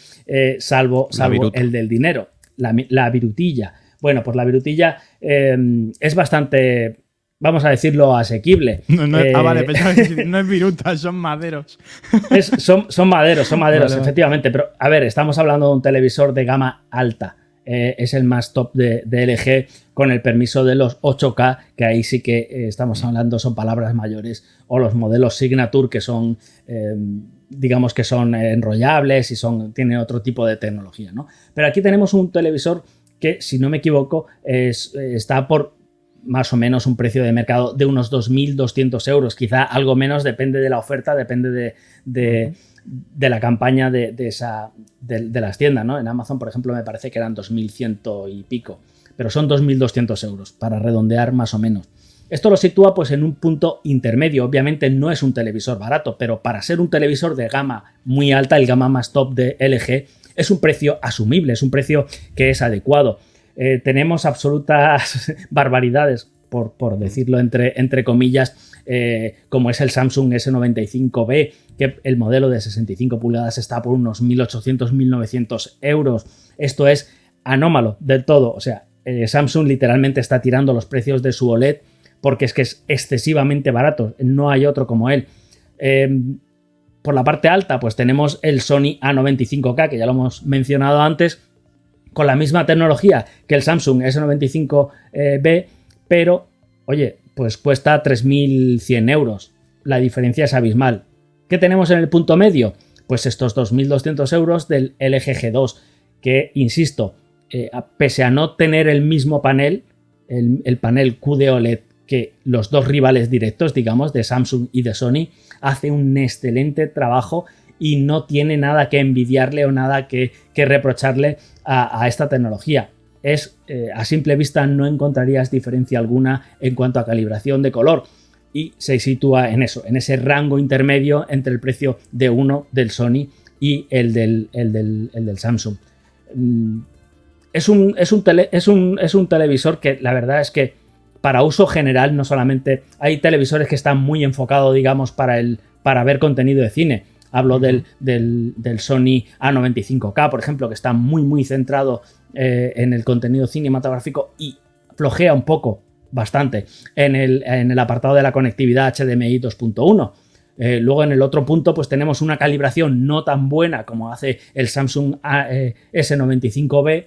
Speaker 2: salvo el del dinero, la virutilla. Bueno, pues la virutilla es bastante vamos a decirlo, asequible.
Speaker 1: Vale, pensaba que no es viruta, son maderos.
Speaker 2: Son maderos, vale. Efectivamente. Pero, a ver, estamos hablando de un televisor de gama alta. Es el más top de LG con el permiso de los 8K, que ahí sí que estamos hablando, son palabras mayores, o los modelos Signature, que son, digamos que son enrollables y tienen otro tipo de tecnología, ¿no? Pero aquí tenemos un televisor que, si no me equivoco, está por más o menos un precio de mercado de unos 2.200 euros, quizá algo menos, depende de la oferta, depende de la campaña de las tiendas, ¿no? En Amazon, por ejemplo, me parece que eran 2.100 y pico, pero son 2.200 euros, para redondear más o menos. Esto lo sitúa pues en un punto intermedio. Obviamente no es un televisor barato, pero para ser un televisor de gama muy alta, el gama más top de LG, es un precio asumible, es un precio que es adecuado. Tenemos absolutas barbaridades, por decirlo entre comillas, como es el Samsung S95B, que el modelo de 65 pulgadas está por unos 1.800, 1.900 euros. Esto es anómalo del todo. O sea, Samsung literalmente está tirando los precios de su OLED porque es que es excesivamente barato. No hay otro como él. Por la parte alta, pues tenemos el Sony A95K, que ya lo hemos mencionado antes, con la misma tecnología que el Samsung S95B, pero, oye, pues cuesta 3.100 euros. La diferencia es abismal. ¿Qué tenemos en el punto medio? Pues estos 2.200 euros del LG G2, que, insisto, pese a no tener el mismo panel, el panel QD-OLED que los dos rivales directos, digamos, de Samsung y de Sony, hace un excelente trabajo y no tiene nada que envidiarle o nada que reprocharle a esta tecnología. A simple vista no encontrarías diferencia alguna en cuanto a calibración de color y se sitúa en eso, en ese rango intermedio entre el precio de uno del Sony y el del Samsung. Es un televisor que la verdad es que para uso general, no solamente hay televisores que están muy enfocados, digamos, para ver contenido de cine. Hablo del Sony A95K, por ejemplo, que está muy, muy centrado en el contenido cinematográfico y flojea un poco, bastante, en el apartado de la conectividad HDMI 2.1. Luego, en el otro punto, pues tenemos una calibración no tan buena como hace el Samsung S95B,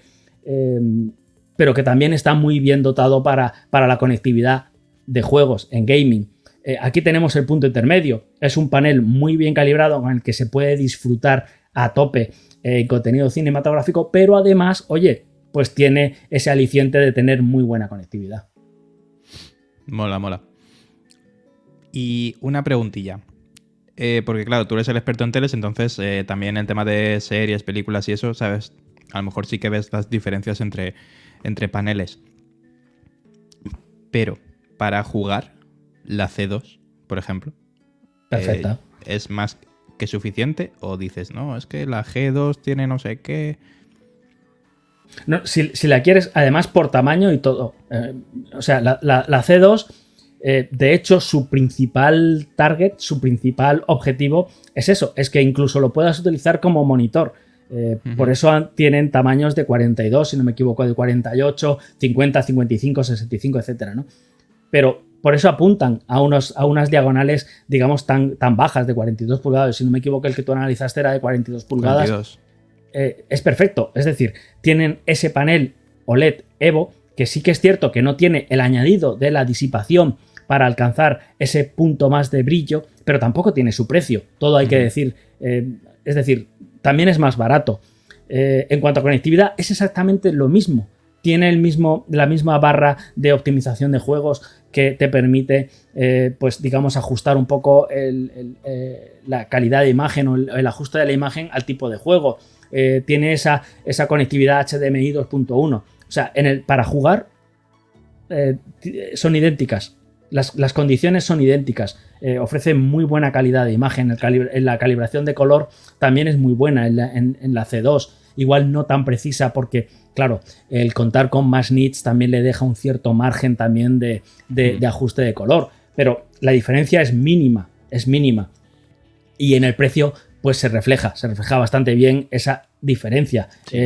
Speaker 2: pero que también está muy bien dotado para la conectividad de juegos en gaming. Aquí tenemos el punto intermedio. Es un panel muy bien calibrado con el que se puede disfrutar a tope contenido cinematográfico, pero además, oye, pues tiene ese aliciente de tener muy buena conectividad.
Speaker 1: Mola. Y una preguntilla. Porque claro, tú eres el experto en teles, entonces también el tema de series, películas y eso, ¿sabes? A lo mejor sí que ves las diferencias entre paneles. Pero para jugar, la C2, por ejemplo,
Speaker 2: perfecta.
Speaker 1: ¿Es más que suficiente? ¿O dices, no, es que la G2 tiene no sé qué?
Speaker 2: No, si la quieres, además por tamaño y todo. O sea, la C2, de hecho, su principal target, su principal objetivo es eso, es que incluso lo puedas utilizar como monitor. Por eso tienen tamaños de 42, si no me equivoco, de 48, 50, 55, 65, etcétera, ¿no? Pero por eso apuntan a unas diagonales, digamos, tan bajas, de 42 pulgadas. Si no me equivoco, el que tú analizaste era de 42 pulgadas. 42. Es perfecto. Es decir, tienen ese panel OLED Evo, que sí que es cierto que no tiene el añadido de la disipación para alcanzar ese punto más de brillo, pero tampoco tiene su precio. Todo hay que decir. Es decir, también es más barato. En cuanto a conectividad, es exactamente lo mismo. Tiene la misma barra de optimización de juegos que te permite, pues digamos, ajustar un poco la calidad de imagen o el ajuste de la imagen al tipo de juego. Tiene esa conectividad HDMI 2.1. O sea, para jugar son idénticas. Las condiciones son idénticas. Ofrece muy buena calidad de imagen. En la calibración de color también es muy buena en la C2. Igual no tan precisa porque, claro, el contar con más nits también le deja un cierto margen también de ajuste de color. Pero la diferencia es mínima. Y en el precio pues se refleja bastante bien esa diferencia.
Speaker 1: Sí.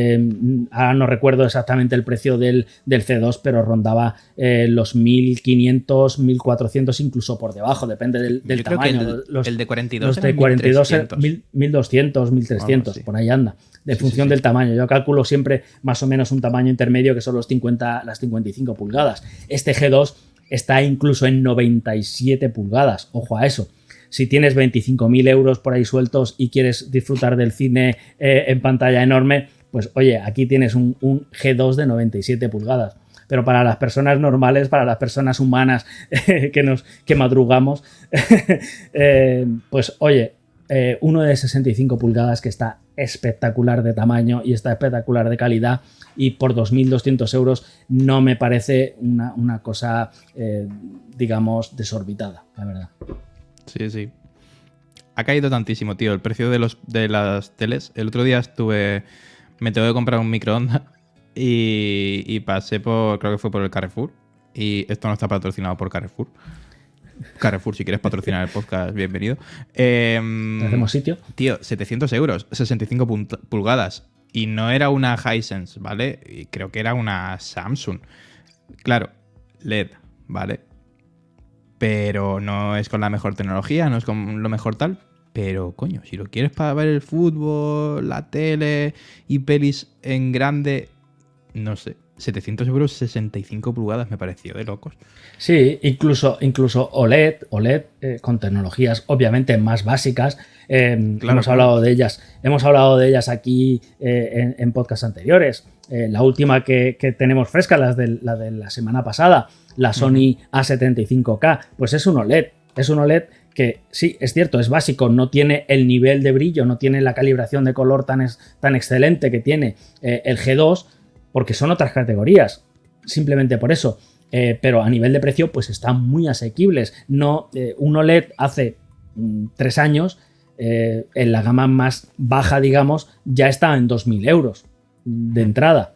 Speaker 2: Ahora no recuerdo exactamente el precio del C2, pero rondaba los 1.500, 1.400, incluso por debajo, depende del
Speaker 1: Yo creo
Speaker 2: tamaño.
Speaker 1: que el de 42
Speaker 2: los
Speaker 1: era
Speaker 2: de 42
Speaker 1: 1.300.
Speaker 2: 1.200, 1.300,
Speaker 1: sí.
Speaker 2: por ahí anda, de función del tamaño. Yo calculo siempre más o menos un tamaño intermedio, que son las 55 pulgadas. Este G2 está incluso en 97 pulgadas, ojo a eso. Si tienes 25.000 euros por ahí sueltos y quieres disfrutar del cine en pantalla enorme, pues oye, aquí tienes un G2 de 97 pulgadas. Pero para las personas normales, para las personas humanas que madrugamos, pues oye, uno de 65 pulgadas que está espectacular de tamaño y está espectacular de calidad, y por 2.200 euros no me parece una cosa, digamos, desorbitada, la verdad.
Speaker 1: Sí, sí. Ha caído tantísimo, tío, el precio de las teles. El otro día me tengo que comprar un microondas y pasé creo que fue por el Carrefour. Y esto no está patrocinado por Carrefour. Carrefour, si quieres patrocinar el podcast, bienvenido.
Speaker 2: ¿Te hacemos sitio?
Speaker 1: Tío, 700 euros, 65 pulgadas. Y no era una Hisense, ¿vale? Y creo que era una Samsung. Claro, LED, ¿vale? Pero no es con la mejor tecnología, no es con lo mejor tal. Pero, coño, si lo quieres para ver el fútbol, la tele y pelis en grande, no sé, 700 euros, 65 pulgadas, me pareció de locos.
Speaker 2: Sí, incluso OLED con tecnologías obviamente más básicas. Hemos hablado de ellas aquí en podcasts anteriores. La última que tenemos fresca, la de la semana pasada, la Sony A75K, pues es un OLED. Es un OLED que sí, es cierto, es básico, no tiene el nivel de brillo, no tiene la calibración de color tan excelente que tiene el G2, porque son otras categorías, simplemente por eso. Pero a nivel de precio, pues están muy asequibles. No, un OLED hace 3 años, en la gama más baja, digamos, ya estaba en 2.000 euros de entrada.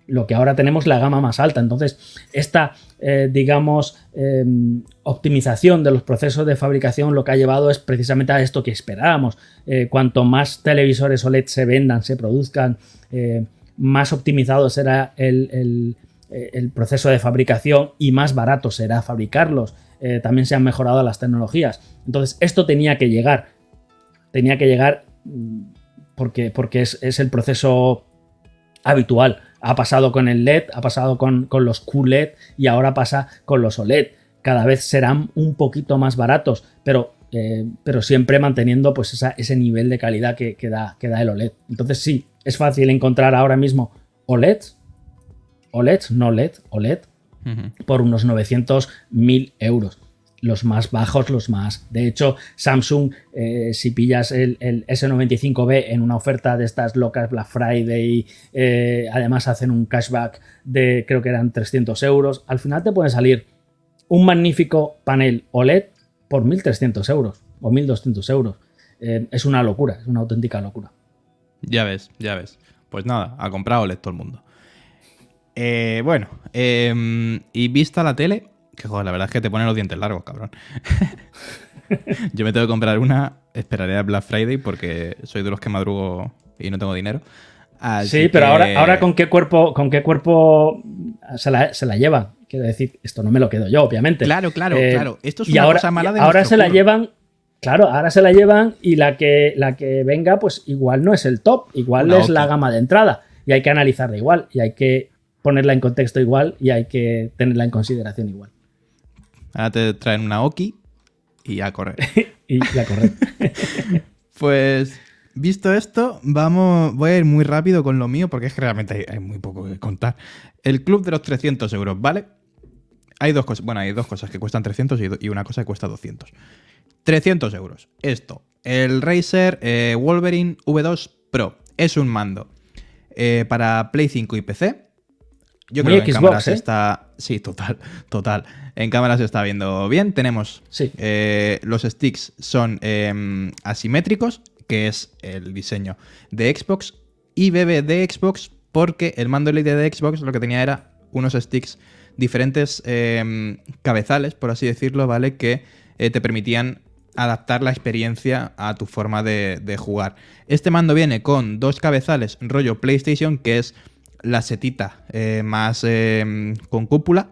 Speaker 2: Lo que ahora tenemos la gama más alta. Entonces, esta, optimización de los procesos de fabricación lo que ha llevado es precisamente a esto que esperábamos. Cuanto más televisores OLED se vendan, se produzcan, más optimizado será el proceso de fabricación y más barato será fabricarlos. También se han mejorado las tecnologías. Entonces, esto tenía que llegar. Porque es el proceso habitual. Ha pasado con el LED, ha pasado con los QLED y ahora pasa con los OLED. Cada vez serán un poquito más baratos, pero siempre manteniendo pues ese nivel de calidad que da el OLED. Entonces sí, es fácil encontrar ahora mismo OLED, por unos 900.000 euros. Los más bajos, los más... De hecho, Samsung, si pillas el S95B en una oferta de estas locas Black Friday, además hacen un cashback de, creo que eran 300 euros, al final te puede salir un magnífico panel OLED por 1.300 euros o 1.200 euros. Es una locura, es una auténtica locura.
Speaker 1: Ya ves. Pues nada, a comprar OLED todo el mundo. Bueno, y vista la tele... Que joder, la verdad es que te ponen los dientes largos, cabrón. Yo me tengo que comprar una, esperaré a Black Friday porque soy de los que madrugo y no tengo dinero. Así
Speaker 2: sí, pero ahora ¿con qué cuerpo se la llevan? Quiero decir, esto no me lo quedo yo, obviamente.
Speaker 1: Claro. Esto es
Speaker 2: y
Speaker 1: una
Speaker 2: ahora,
Speaker 1: cosa mala de
Speaker 2: ahora se la
Speaker 1: futuro.
Speaker 2: llevan. Claro, ahora se la llevan y la que venga, pues igual no es el top, igual es la gama de entrada. Y hay que analizarla igual, y hay que ponerla en contexto igual, y hay que tenerla en consideración igual.
Speaker 1: Ahora te traen una Oki y a correr.
Speaker 2: Y a correr.
Speaker 1: Pues, visto esto, voy a ir muy rápido con lo mío porque es que realmente hay muy poco que contar. El club de los 300 euros, ¿vale? Hay dos cosas que cuestan 300 y una cosa que cuesta 200. 300 euros. Esto, el Razer Wolverine V2 Pro. Es un mando para Play 5 y PC. Yo creo que en cámaras está... Sí, total. En cámaras se está viendo bien. Tenemos...
Speaker 2: Sí.
Speaker 1: Los sticks son asimétricos, que es el diseño de Xbox, y bebe de Xbox porque el mando Elite de Xbox lo que tenía era unos sticks diferentes cabezales, por así decirlo, ¿vale? Que te permitían adaptar la experiencia a tu forma de jugar. Este mando viene con 2 cabezales rollo PlayStation, que es la setita más con cúpula.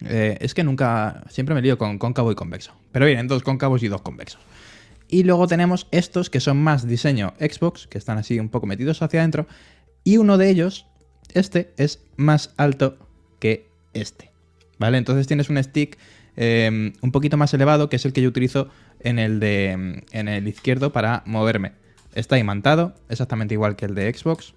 Speaker 1: Es que siempre me lío con cóncavo y convexo, pero vienen 2 cóncavos y 2 convexos. Y luego tenemos estos que son más diseño Xbox, que están así un poco metidos hacia adentro, y uno de ellos, este, es más alto que este, ¿vale? Entonces tienes un stick un poquito más elevado, que es el que yo utilizo en el izquierdo para moverme. Está imantado, exactamente igual que el de Xbox.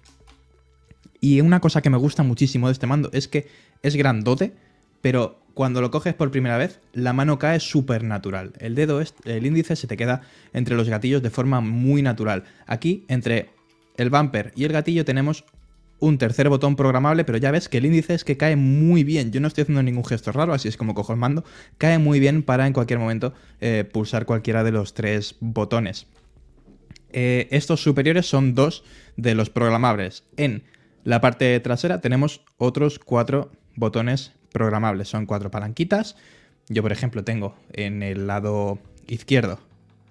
Speaker 1: Y una cosa que me gusta muchísimo de este mando es que es grandote, pero cuando lo coges por primera vez, la mano cae súper natural. El índice se te queda entre los gatillos de forma muy natural. Aquí, entre el bumper y el gatillo, tenemos un tercer botón programable, pero ya ves que el índice es que cae muy bien. Yo no estoy haciendo ningún gesto raro, así es como cojo el mando. Cae muy bien para en cualquier momento pulsar cualquiera de los 3 botones. Estos superiores son 2 de los programables. En la parte trasera tenemos otros 4 botones programables. Son 4 palanquitas. Yo, por ejemplo, tengo en el lado izquierdo,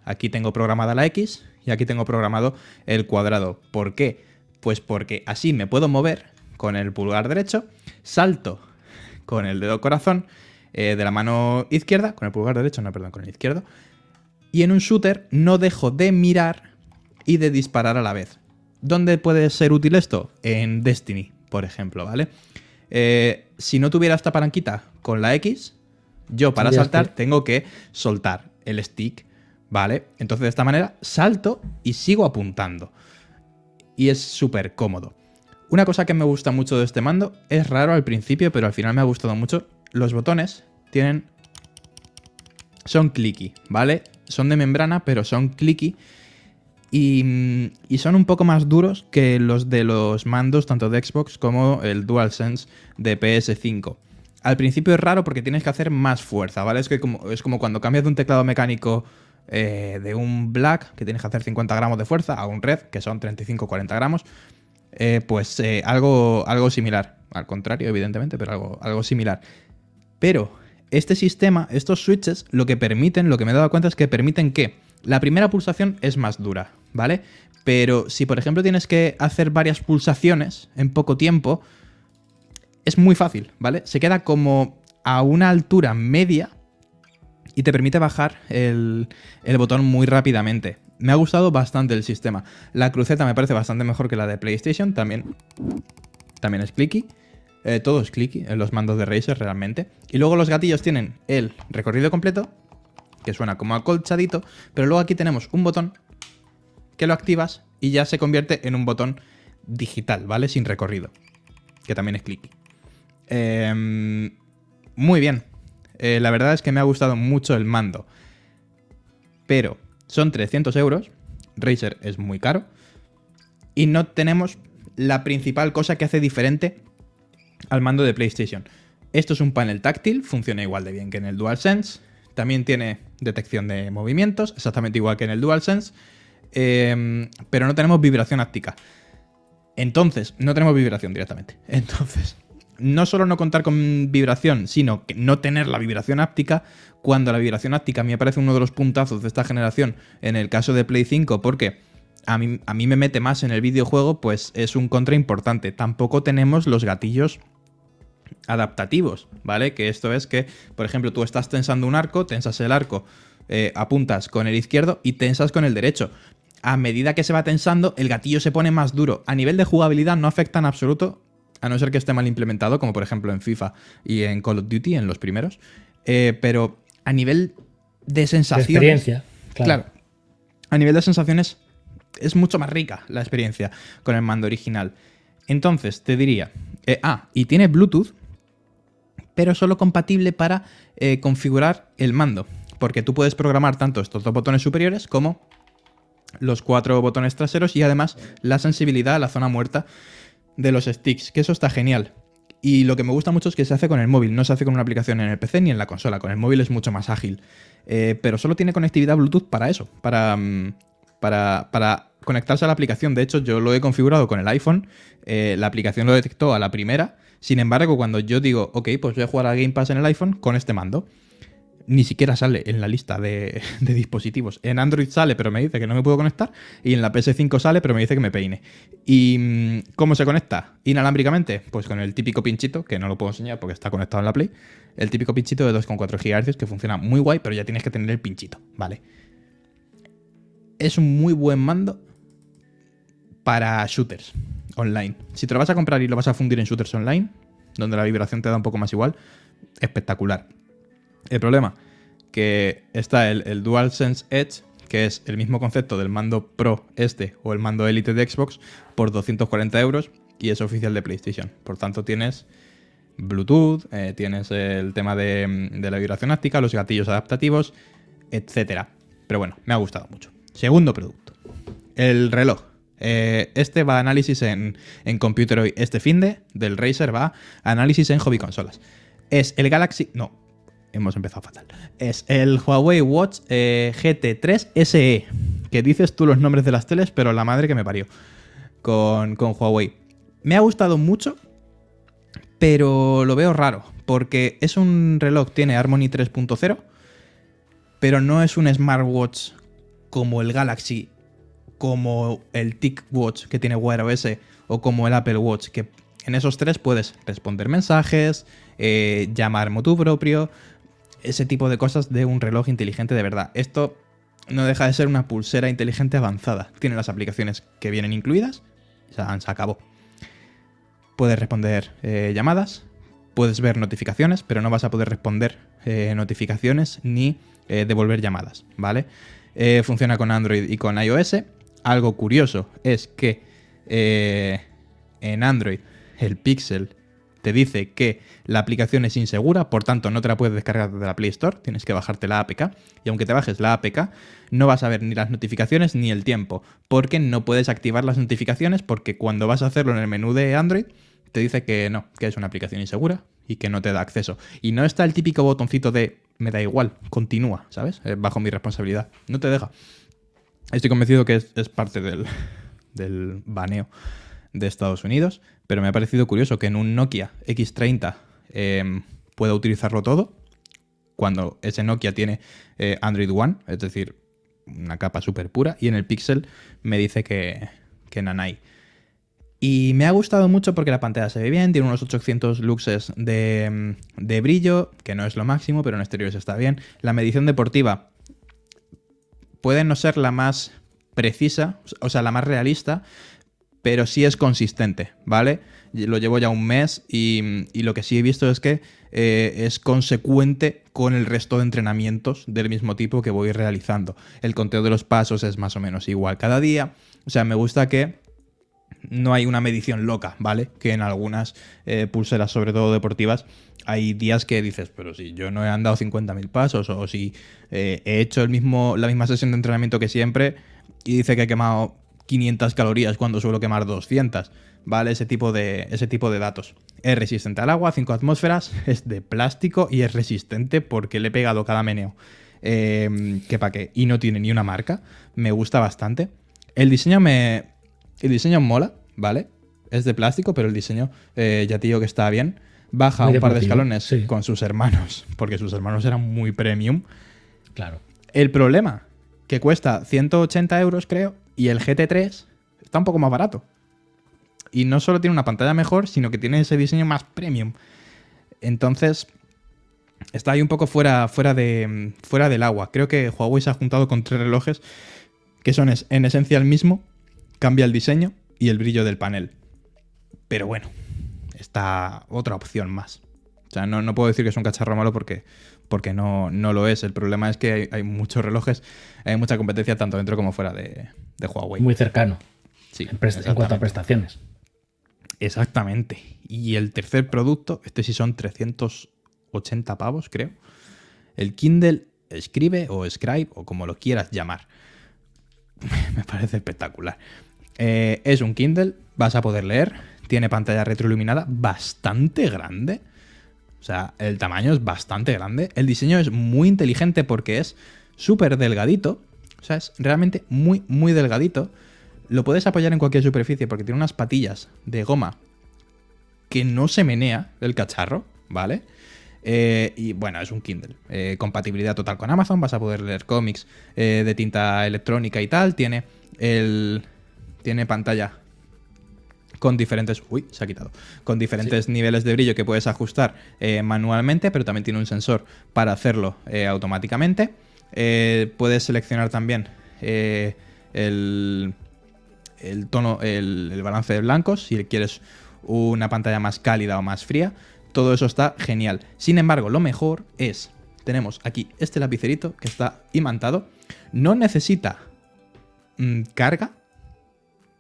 Speaker 1: aquí tengo programada la X y aquí tengo programado el cuadrado. ¿Por qué? Pues porque así me puedo mover con el pulgar derecho, salto con el dedo corazón de la mano izquierda, con el pulgar derecho, no, perdón, con el izquierdo, y en un shooter no dejo de mirar y de disparar a la vez. ¿Dónde puede ser útil esto? En Destiny, por ejemplo, ¿vale? Si no tuviera esta palanquita con la X, yo para saltar tengo que soltar el stick, ¿vale? Entonces de esta manera salto y sigo apuntando. Y es súper cómodo. Una cosa que me gusta mucho de este mando, es raro al principio, pero al final me ha gustado mucho. Los botones son clicky, ¿vale? Son de membrana, pero son clicky. Y son un poco más duros que los de los mandos tanto de Xbox como el DualSense de PS5. Al principio es raro porque tienes que hacer más fuerza, ¿vale? Es como cuando cambias de un teclado mecánico de un Black, que tienes que hacer 50 gramos de fuerza, a un Red, que son 35-40 gramos, algo similar. Al contrario, evidentemente, pero algo similar. Pero este sistema, estos switches, lo que me he dado cuenta es que permiten que la primera pulsación es más dura, ¿vale? Pero si, por ejemplo, tienes que hacer varias pulsaciones en poco tiempo, es muy fácil, ¿vale? Se queda como a una altura media y te permite bajar el botón muy rápidamente. Me ha gustado bastante el sistema. La cruceta me parece bastante mejor que la de PlayStation. También es clicky. Todo es clicky en los mandos de Razer realmente. Y luego los gatillos tienen el recorrido completo, que suena como acolchadito. Pero luego aquí tenemos un botón que lo activas y ya se convierte en un botón digital, ¿vale? Sin recorrido. Que también es clicky. Muy bien. La verdad es que me ha gustado mucho el mando. Pero son 300 euros. Razer es muy caro. Y no tenemos la principal cosa que hace diferente al mando de PlayStation. Esto es un panel táctil. Funciona igual de bien que en el DualSense. También tiene detección de movimientos. Exactamente igual que en el DualSense. Pero no tenemos vibración áptica. Entonces, no tenemos vibración directamente. Entonces, no solo no contar con vibración, sino que no tener la vibración áptica, cuando la vibración áptica a mí me parece uno de los puntazos de esta generación en el caso de Play 5, porque a mí me mete más en el videojuego, pues es un contra importante. Tampoco tenemos los gatillos adaptativos, ¿vale? Que esto es que, por ejemplo, tú estás tensando un arco, tensas el arco, apuntas con el izquierdo y tensas con el derecho. A medida que se va tensando, el gatillo se pone más duro. A nivel de jugabilidad no afecta en absoluto, a no ser que esté mal implementado, como por ejemplo en FIFA y en Call of Duty, en los primeros. Pero a nivel de sensaciones...
Speaker 2: De experiencia,
Speaker 1: claro. A nivel de sensaciones es mucho más rica la experiencia con el mando original. Entonces, te diría... y tiene Bluetooth, pero solo compatible para configurar el mando. Porque tú puedes programar tanto estos 2 botones superiores como los 4 botones traseros y además la sensibilidad a la zona muerta de los sticks, que eso está genial. Y lo que me gusta mucho es que se hace con el móvil, no se hace con una aplicación en el PC ni en la consola. Con el móvil es mucho más ágil. Pero solo tiene conectividad Bluetooth para eso, para conectarse a la aplicación. De hecho, yo lo he configurado con el iPhone, la aplicación lo detectó a la primera. Sin embargo, cuando yo digo, ok, pues voy a jugar a Game Pass en el iPhone con este mando, ni siquiera sale en la lista de dispositivos. En Android sale, pero me dice que no me puedo conectar. Y en la PS5 sale, pero me dice que me peine. ¿Y cómo se conecta inalámbricamente? Pues con el típico pinchito, que no lo puedo enseñar porque está conectado en la Play. El típico pinchito de 2,4 GHz que funciona muy guay, pero ya tienes que tener el pinchito, ¿vale? Es un muy buen mando para shooters online. Si te lo vas a comprar y lo vas a fundir en shooters online, donde la vibración te da un poco más igual, espectacular. El problema, que está el DualSense Edge, que es el mismo concepto del mando Pro o el mando Elite de Xbox, por 240 euros y es oficial de PlayStation. Por tanto, tienes Bluetooth, tienes el tema de la vibración áptica, los gatillos adaptativos, etc. Pero bueno, me ha gustado mucho. Segundo producto, el reloj. Este va a análisis en Computer este finde, del Razer va a análisis en hobby consolas. Es el Galaxy... No, hemos empezado fatal. Es el Huawei Watch GT3 SE, que dices tú los nombres de las teles, pero la madre que me parió con Huawei. Me ha gustado mucho, pero lo veo raro, porque es un reloj, tiene Harmony 3.0, pero no es un smartwatch como el Galaxy, como el TicWatch que tiene Wear OS o como el Apple Watch, que en esos tres puedes responder mensajes, llamar motu propio, ese tipo de cosas de un reloj inteligente de verdad. Esto no deja de ser una pulsera inteligente avanzada. Tiene las aplicaciones que vienen incluidas, se acabó. Puedes responder llamadas, puedes ver notificaciones, pero no vas a poder responder notificaciones ni devolver llamadas, ¿vale? Funciona con Android y con iOS. Algo curioso es que en Android el Pixel te dice que la aplicación es insegura, por tanto no te la puedes descargar de la Play Store, tienes que bajarte la APK, y aunque te bajes la APK, no vas a ver ni las notificaciones ni el tiempo, porque no puedes activar las notificaciones, porque cuando vas a hacerlo en el menú de Android, te dice que no, que es una aplicación insegura y que no te da acceso. Y no está el típico botoncito de me da igual, continúa, ¿sabes? Bajo mi responsabilidad. No te deja. Estoy convencido que es parte del baneo de Estados Unidos, pero me ha parecido curioso que en un Nokia X30 pueda utilizarlo todo, cuando ese Nokia tiene Android One, es decir, una capa súper pura, y en el Pixel me dice que nanay. Y me ha gustado mucho porque la pantalla se ve bien, tiene unos 800 luxes de brillo, que no es lo máximo, pero en exteriores está bien. La medición deportiva puede no ser la más precisa, o sea, la más realista, pero sí es consistente, ¿vale? Lo llevo ya un mes y lo que sí he visto es que es consecuente con el resto de entrenamientos del mismo tipo que voy realizando. El conteo de los pasos es más o menos igual cada día. O sea, me gusta que no hay una medición loca, ¿vale? Que en algunas pulseras, sobre todo deportivas, hay días que dices, pero si yo no he andado 50.000 pasos o si he hecho la misma sesión de entrenamiento que siempre y dice que he quemado 500 calorías cuando suelo quemar 200, ¿vale? Ese tipo de datos. Es resistente al agua, 5 atmósferas, es de plástico y es resistente porque le he pegado cada meneo. Que pa' qué. Y no tiene ni una marca. Me gusta bastante. El diseño mola, ¿vale? Es de plástico, pero el diseño ya te digo que está bien. Baja un par de escalones sí, con sus hermanos, porque sus hermanos eran muy premium.
Speaker 2: Claro.
Speaker 1: El problema, que cuesta 180 euros, creo, y el GT3 está un poco más barato. Y no solo tiene una pantalla mejor, sino que tiene ese diseño más premium. Entonces, está ahí un poco fuera del agua. Creo que Huawei se ha juntado con 3 relojes que son en esencia el mismo. Cambia el diseño y el brillo del panel. Pero bueno, está otra opción más. O sea, no puedo decir que es un cacharro malo porque no lo es. El problema es que hay muchos relojes, hay mucha competencia tanto dentro como fuera de Huawei.
Speaker 2: Muy cercano.
Speaker 1: Sí,
Speaker 2: en cuanto a prestaciones.
Speaker 1: Exactamente. Y el tercer producto, este sí son 380 pavos, creo. El Kindle Scribe o Scribe o como lo quieras llamar. Me parece espectacular. Es un Kindle, vas a poder leer. Tiene pantalla retroiluminada bastante grande. O sea, el tamaño es bastante grande. El diseño es muy inteligente porque es súper delgadito. O sea, es realmente muy, muy delgadito. Lo puedes apoyar en cualquier superficie porque tiene unas patillas de goma que no se menea el cacharro, ¿vale? Y bueno, es un Kindle. Compatibilidad total con Amazon, vas a poder leer cómics de tinta electrónica y tal. Tiene pantalla con diferentes... Uy, se ha quitado. Con diferentes niveles de brillo que puedes ajustar manualmente, pero también tiene un sensor para hacerlo automáticamente. Puedes seleccionar también el tono, el balance de blancos, si quieres una pantalla más cálida o más fría. Todo eso está genial. Sin embargo, lo mejor es... Tenemos aquí este lapicerito que está imantado. No necesita carga.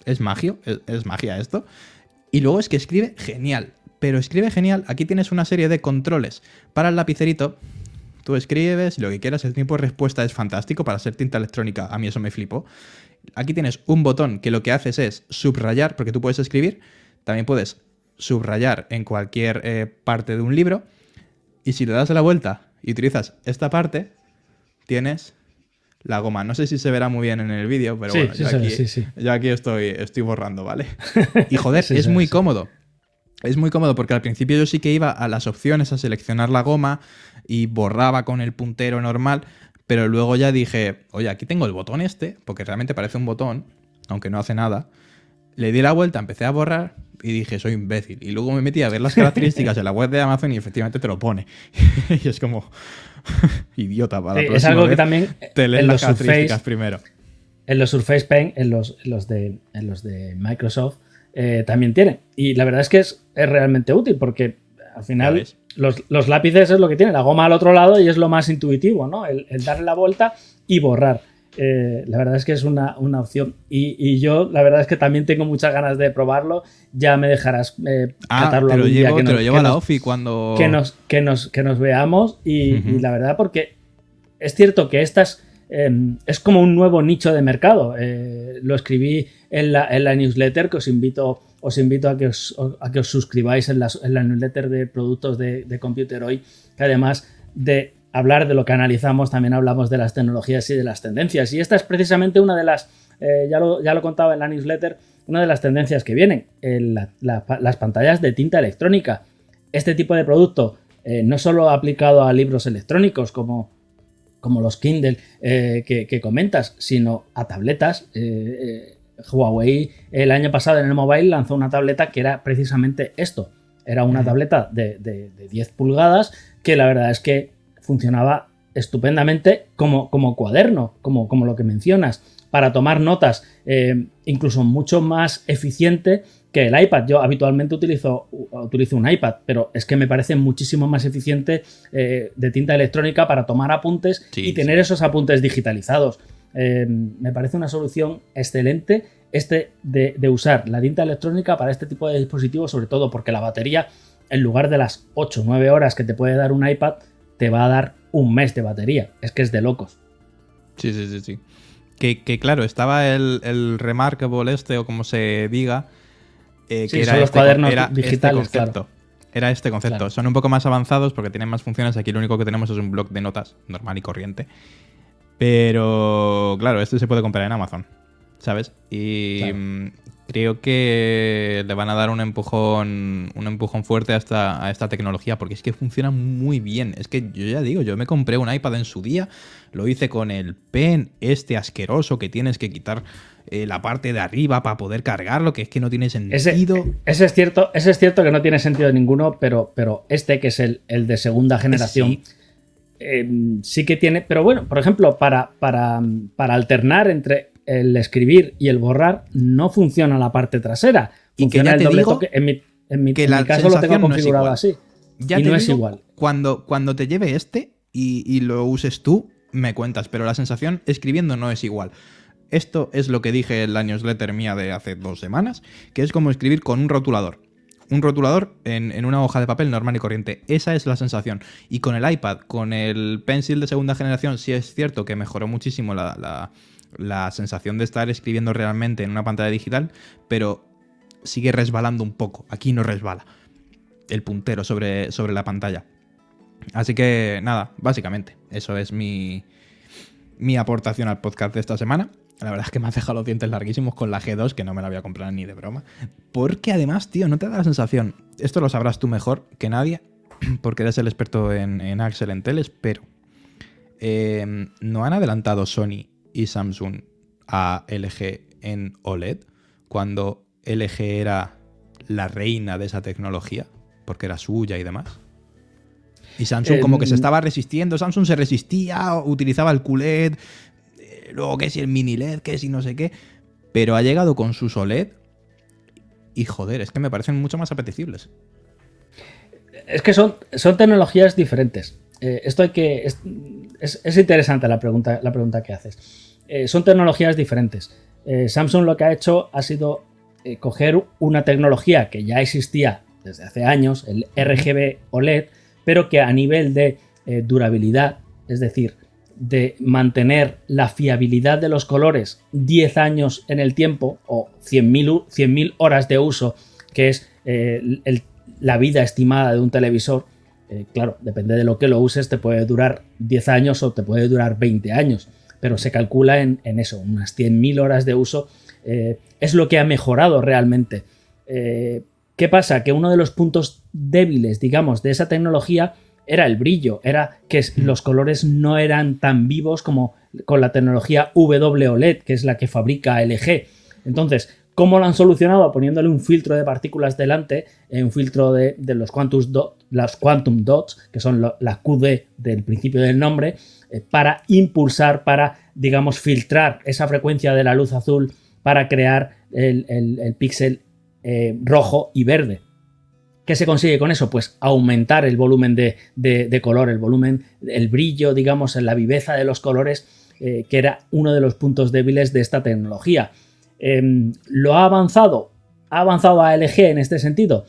Speaker 1: Es magia esto. Y luego es que escribe genial. Pero escribe genial. Aquí tienes una serie de controles para el lapicerito. Tú escribes lo que quieras. El tiempo de respuesta es fantástico para ser tinta electrónica. A mí eso me flipó. Aquí tienes un botón que lo que haces es subrayar, porque tú puedes escribir. También puedes subrayar en cualquier parte de un libro. Y si le das la vuelta y utilizas esta parte, tienes la goma. No sé si se verá muy bien en el vídeo, pero bueno, yo aquí estoy borrando, ¿vale? Y joder, es muy cómodo. Es muy cómodo porque al principio yo sí que iba a las opciones a seleccionar la goma y borraba con el puntero normal, pero luego ya dije, oye, aquí tengo el botón este, porque realmente parece un botón, aunque no hace nada. Le di la vuelta, empecé a borrar y dije, soy imbécil. Y luego me metí a ver las características en la web de Amazon y efectivamente te lo pone. Y es como, idiota, para la próxima
Speaker 2: es algo
Speaker 1: vez
Speaker 2: que también
Speaker 1: te lees las características primero.
Speaker 2: En los Surface Pen, en los de Microsoft, también tiene. Y la verdad es que es realmente útil porque al final los lápices es lo que tiene, la goma al otro lado y es lo más intuitivo, ¿no? El darle la vuelta y borrar. La verdad es que es una opción y yo la verdad es que también tengo muchas ganas de probarlo. Ya me dejarás catarlo algún día
Speaker 1: te lo llevo a la OFI cuando
Speaker 2: que nos veamos y la verdad, porque es cierto que estas es como un nuevo nicho de mercado. Lo escribí en la newsletter, que os invito a que os suscribáis en la newsletter de productos de Computer Hoy, que además de hablar de lo que analizamos, también hablamos de las tecnologías y de las tendencias. Y esta es precisamente una de las, ya lo contaba en la newsletter, una de las tendencias que vienen, las pantallas de tinta electrónica. Este tipo de producto, no solo aplicado a libros electrónicos como los Kindle que comentas, sino a tabletas. Huawei el año pasado en el mobile lanzó una tableta que era precisamente esto. Era una tableta de 10 pulgadas que la verdad es que funcionaba estupendamente como cuaderno, como lo que mencionas, para tomar notas, incluso mucho más eficiente que el iPad. Yo habitualmente utilizo un iPad, pero es que me parece muchísimo más eficiente de tinta electrónica para tomar apuntes y tener esos apuntes digitalizados. Me parece una solución excelente de usar la tinta electrónica para este tipo de dispositivos, sobre todo porque la batería, en lugar de las 8 o 9 horas que te puede dar un iPad, te va a dar un mes de batería. Es que es de locos.
Speaker 1: Sí. Que claro, estaba el Remarkable o como se diga, que era
Speaker 2: los cuadernos digitales,
Speaker 1: este concepto.
Speaker 2: Claro.
Speaker 1: Era este concepto. Claro. Son un poco más avanzados porque tienen más funciones. Aquí lo único que tenemos es un bloc de notas normal y corriente. Pero claro, este se puede comprar en Amazon, ¿sabes? Y creo que le van a dar un empujón fuerte a esta tecnología, porque es que funciona muy bien. Es que yo ya digo, yo me compré un iPad en su día, lo hice con el pen asqueroso que tienes que quitar la parte de arriba para poder cargarlo, que es que no tiene sentido.
Speaker 2: Ese es cierto que no tiene sentido ninguno, pero este, que es el de segunda generación, sí que tiene. Pero bueno, por ejemplo, para alternar entre el escribir y el borrar, no funciona la parte trasera. Funciona el doble toque. En mi caso lo tengo configurado así.
Speaker 1: Ya y no es igual. Cuando te lleve y lo uses tú, me cuentas, pero la sensación escribiendo no es igual. Esto es lo que dije en la newsletter mía de hace 2 semanas, que es como escribir con un rotulador. Un rotulador en una hoja de papel normal y corriente. Esa es la sensación. Y con el iPad, con el Pencil de segunda generación, sí es cierto que mejoró muchísimo la sensación de estar escribiendo realmente en una pantalla digital, pero sigue resbalando un poco. Aquí no resbala el puntero sobre la pantalla. Así que nada, básicamente, eso es mi aportación al podcast de esta semana. La verdad es que me has dejado los dientes larguísimos con la G2, que no me la voy a comprar ni de broma. Porque además, tío, no te da la sensación, esto lo sabrás tú mejor que nadie, porque eres el experto en Axel, en teles, pero ¿no han adelantado Sony y Samsung a LG en OLED cuando LG era la reina de esa tecnología, porque era suya y demás? Y Samsung como que se estaba resistiendo. Samsung se resistía, utilizaba el QLED, luego que si el mini LED, que si no sé qué, pero ha llegado con sus OLED y joder, es que me parecen mucho más apetecibles.
Speaker 2: Es que son tecnologías diferentes. Esto hay que... Es interesante la pregunta que haces. Son tecnologías diferentes. Samsung lo que ha hecho ha sido coger una tecnología que ya existía desde hace años, el RGB OLED, pero que a nivel de durabilidad, es decir, de mantener la fiabilidad de los colores 10 años en el tiempo o 100.000 horas de uso, que es la vida estimada de un televisor. Claro, depende de lo que lo uses, te puede durar 10 años o te puede durar 20 años, pero se calcula en eso, unas 100.000 horas de uso. Es lo que ha mejorado realmente. ¿Qué pasa? Que uno de los puntos débiles, digamos, de esa tecnología era el brillo, era que los colores no eran tan vivos como con la tecnología WOLED, que es la que fabrica LG. Entonces, ¿cómo lo han solucionado? Poniéndole un filtro de partículas delante, un filtro de los quantum dots, que son la QD del principio del nombre, para impulsar, para, digamos, filtrar esa frecuencia de la luz azul para crear el píxel rojo y verde. ¿Qué se consigue con eso? Pues aumentar el volumen de color, el volumen, el brillo, digamos, la viveza de los colores, que era uno de los puntos débiles de esta tecnología. ¿Lo ha avanzado? ¿Ha avanzado a LG en este sentido?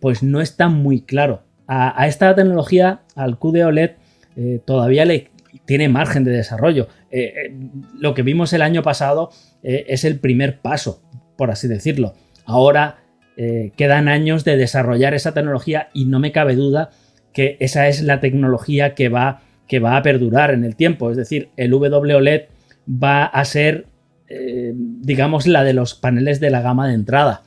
Speaker 2: Pues no está muy claro. A esta tecnología, al QD OLED, todavía le tiene margen de desarrollo. Lo que vimos el año pasado es el primer paso, por así decirlo. Ahora quedan años de desarrollar esa tecnología y no me cabe duda que esa es la tecnología que va a perdurar en el tiempo. Es decir, el WOLED va a ser, digamos, la de los paneles de la gama de entrada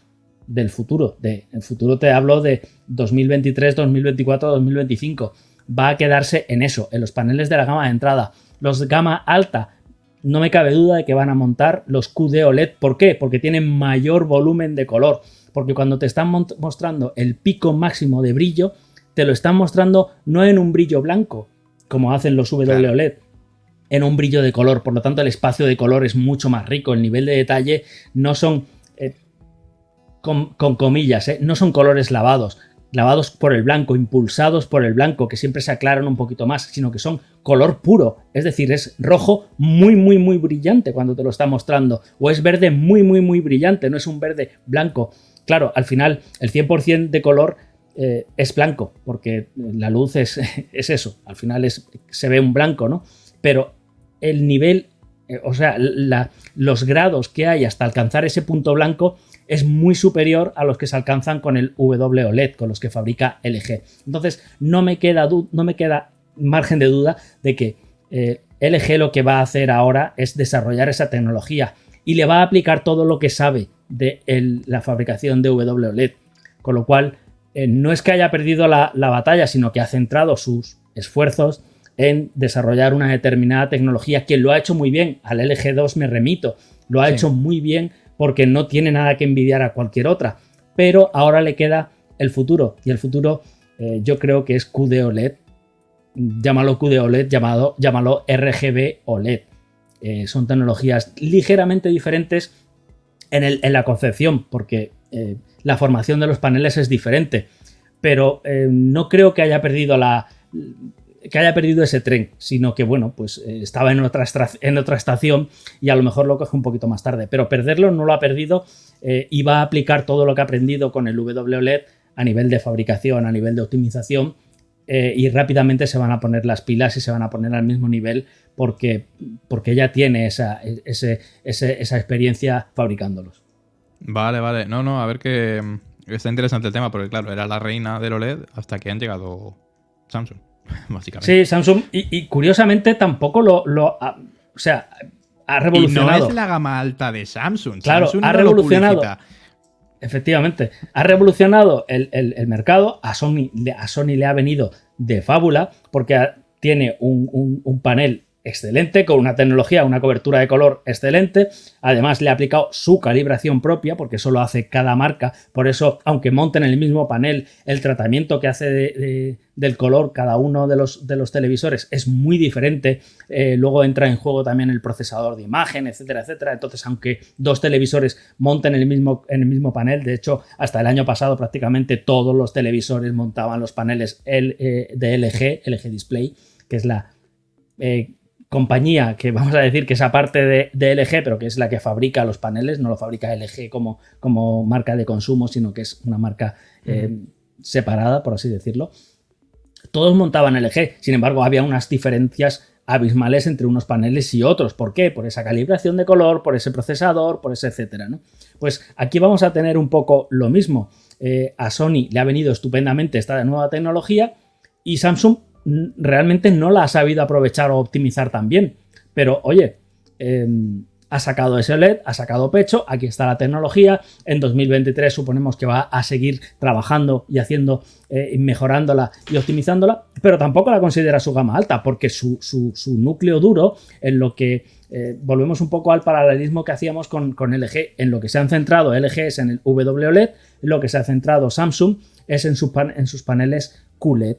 Speaker 2: del futuro. El futuro te hablo de 2023, 2024, 2025. Va a quedarse en eso, en los paneles de la gama de entrada. Los de gama alta, no me cabe duda de que van a montar los QD OLED. ¿Por qué? Porque tienen mayor volumen de color. Porque cuando te están mostrando el pico máximo de brillo, te lo están mostrando no en un brillo blanco, como hacen los WOLED, en un brillo de color. Por lo tanto, el espacio de color es mucho más rico. El nivel de detalle no son, con comillas, no son colores lavados por el blanco, impulsados por el blanco, que siempre se aclaran un poquito más, sino que son color puro. Es decir, es rojo muy, muy, muy brillante cuando te lo está mostrando, o es verde muy, muy, muy brillante, no es un verde blanco. Claro, al final el 100% de color es blanco, porque la luz es eso, al final se ve un blanco, ¿no? Pero el nivel, o sea, los grados que hay hasta alcanzar ese punto blanco es muy superior a los que se alcanzan con el WOLED, con los que fabrica LG. Entonces, no me queda margen de duda de que LG lo que va a hacer ahora es desarrollar esa tecnología y le va a aplicar todo lo que sabe de la fabricación de WOLED. Con lo cual, no es que haya perdido la batalla, sino que ha centrado sus esfuerzos en desarrollar una determinada tecnología que lo ha hecho muy bien. Al LG2 me remito, lo ha hecho muy bien porque no tiene nada que envidiar a cualquier otra. Pero ahora le queda el futuro. Y el futuro yo creo que es QD OLED. Llámalo QD OLED, llámalo RGB OLED. Son tecnologías ligeramente diferentes en la concepción, porque la formación de los paneles es diferente. Pero no creo que haya perdido ese tren, sino que, bueno, pues estaba en otra estación y a lo mejor lo coge un poquito más tarde. Pero perderlo no lo ha perdido y va a aplicar todo lo que ha aprendido con el WOLED a nivel de fabricación, a nivel de optimización, y rápidamente se van a poner las pilas y se van a poner al mismo nivel porque ya tiene esa experiencia fabricándolos.
Speaker 1: Vale. No, a ver que está interesante el tema, porque claro, era la reina del OLED hasta que han llegado Samsung. Básicamente.
Speaker 2: Sí, Samsung, y curiosamente tampoco ha revolucionado.
Speaker 1: Y no es la gama alta de Samsung.
Speaker 2: Claro,
Speaker 1: Samsung
Speaker 2: ha
Speaker 1: no
Speaker 2: revolucionado. Efectivamente, ha revolucionado el mercado. A Sony le ha venido de fábula porque tiene un panel excelente, con una tecnología, una cobertura de color excelente. Además, le ha aplicado su calibración propia, porque eso lo hace cada marca. Por eso, aunque monten el mismo panel, el tratamiento que hace del color cada uno de los televisores es muy diferente. Luego entra en juego también el procesador de imagen, etcétera, etcétera. Entonces, aunque dos televisores monten en el mismo panel, de hecho, hasta el año pasado prácticamente todos los televisores montaban los paneles de LG Display, que es la compañía que vamos a decir que es aparte de LG, pero que es la que fabrica los paneles. No lo fabrica LG como marca de consumo, sino que es una marca separada, por así decirlo. Todos montaban LG, sin embargo había unas diferencias abismales entre unos paneles y otros. ¿Por qué? Por esa calibración de color, por ese procesador, por ese etcétera, ¿no? Pues aquí vamos a tener un poco lo mismo. A Sony le ha venido estupendamente esta nueva tecnología y Samsung realmente no la ha sabido aprovechar o optimizar tan bien. Pero, oye, ha sacado ese OLED, ha sacado pecho, aquí está la tecnología. En 2023 suponemos que va a seguir trabajando y haciendo, mejorándola y optimizándola, pero tampoco la considera su gama alta, porque su núcleo duro, en lo que volvemos un poco al paralelismo que hacíamos con LG, en lo que se han centrado LG es en el WLED, en lo que se ha centrado Samsung es en sus paneles QLED.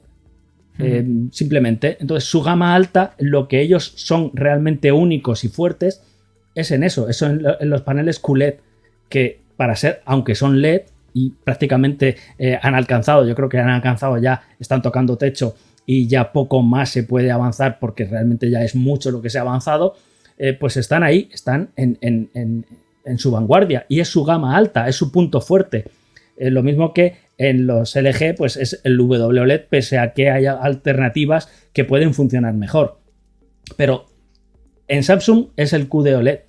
Speaker 2: Simplemente, entonces su gama alta, lo que ellos son realmente únicos y fuertes es en eso, en los paneles QLED, que para ser, aunque son LED y prácticamente yo creo que han alcanzado ya, están tocando techo y ya poco más se puede avanzar porque realmente ya es mucho lo que se ha avanzado, pues están ahí, están en su vanguardia y es su gama alta, es su punto fuerte. Lo mismo que en los LG, pues es el WLED, pese a que haya alternativas que pueden funcionar mejor. Pero en Samsung es el QD-OLED,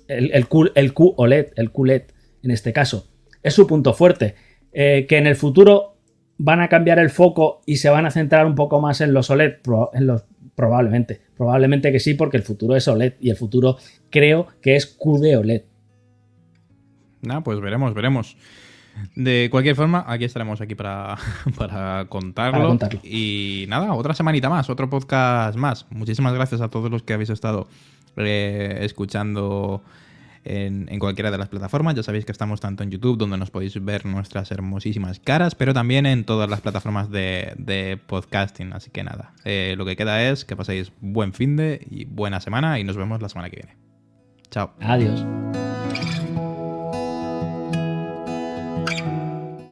Speaker 2: el QOLED, el QLED en este caso. Es su punto fuerte. Que en el futuro van a cambiar el foco y se van a centrar un poco más en los OLED, probablemente. Probablemente que sí, porque el futuro es OLED y el futuro creo que es QD-OLED.
Speaker 1: Pues veremos. De cualquier forma, aquí estaremos para contarlo. Y nada, otra semanita más, otro podcast más. Muchísimas gracias a todos los que habéis estado escuchando en cualquiera de las plataformas. Ya sabéis que estamos tanto en YouTube, donde nos podéis ver nuestras hermosísimas caras, pero también en todas las plataformas de podcasting. Así que nada, lo que queda es que paséis buen finde y buena semana y nos vemos la semana que viene. Chao.
Speaker 2: Adiós.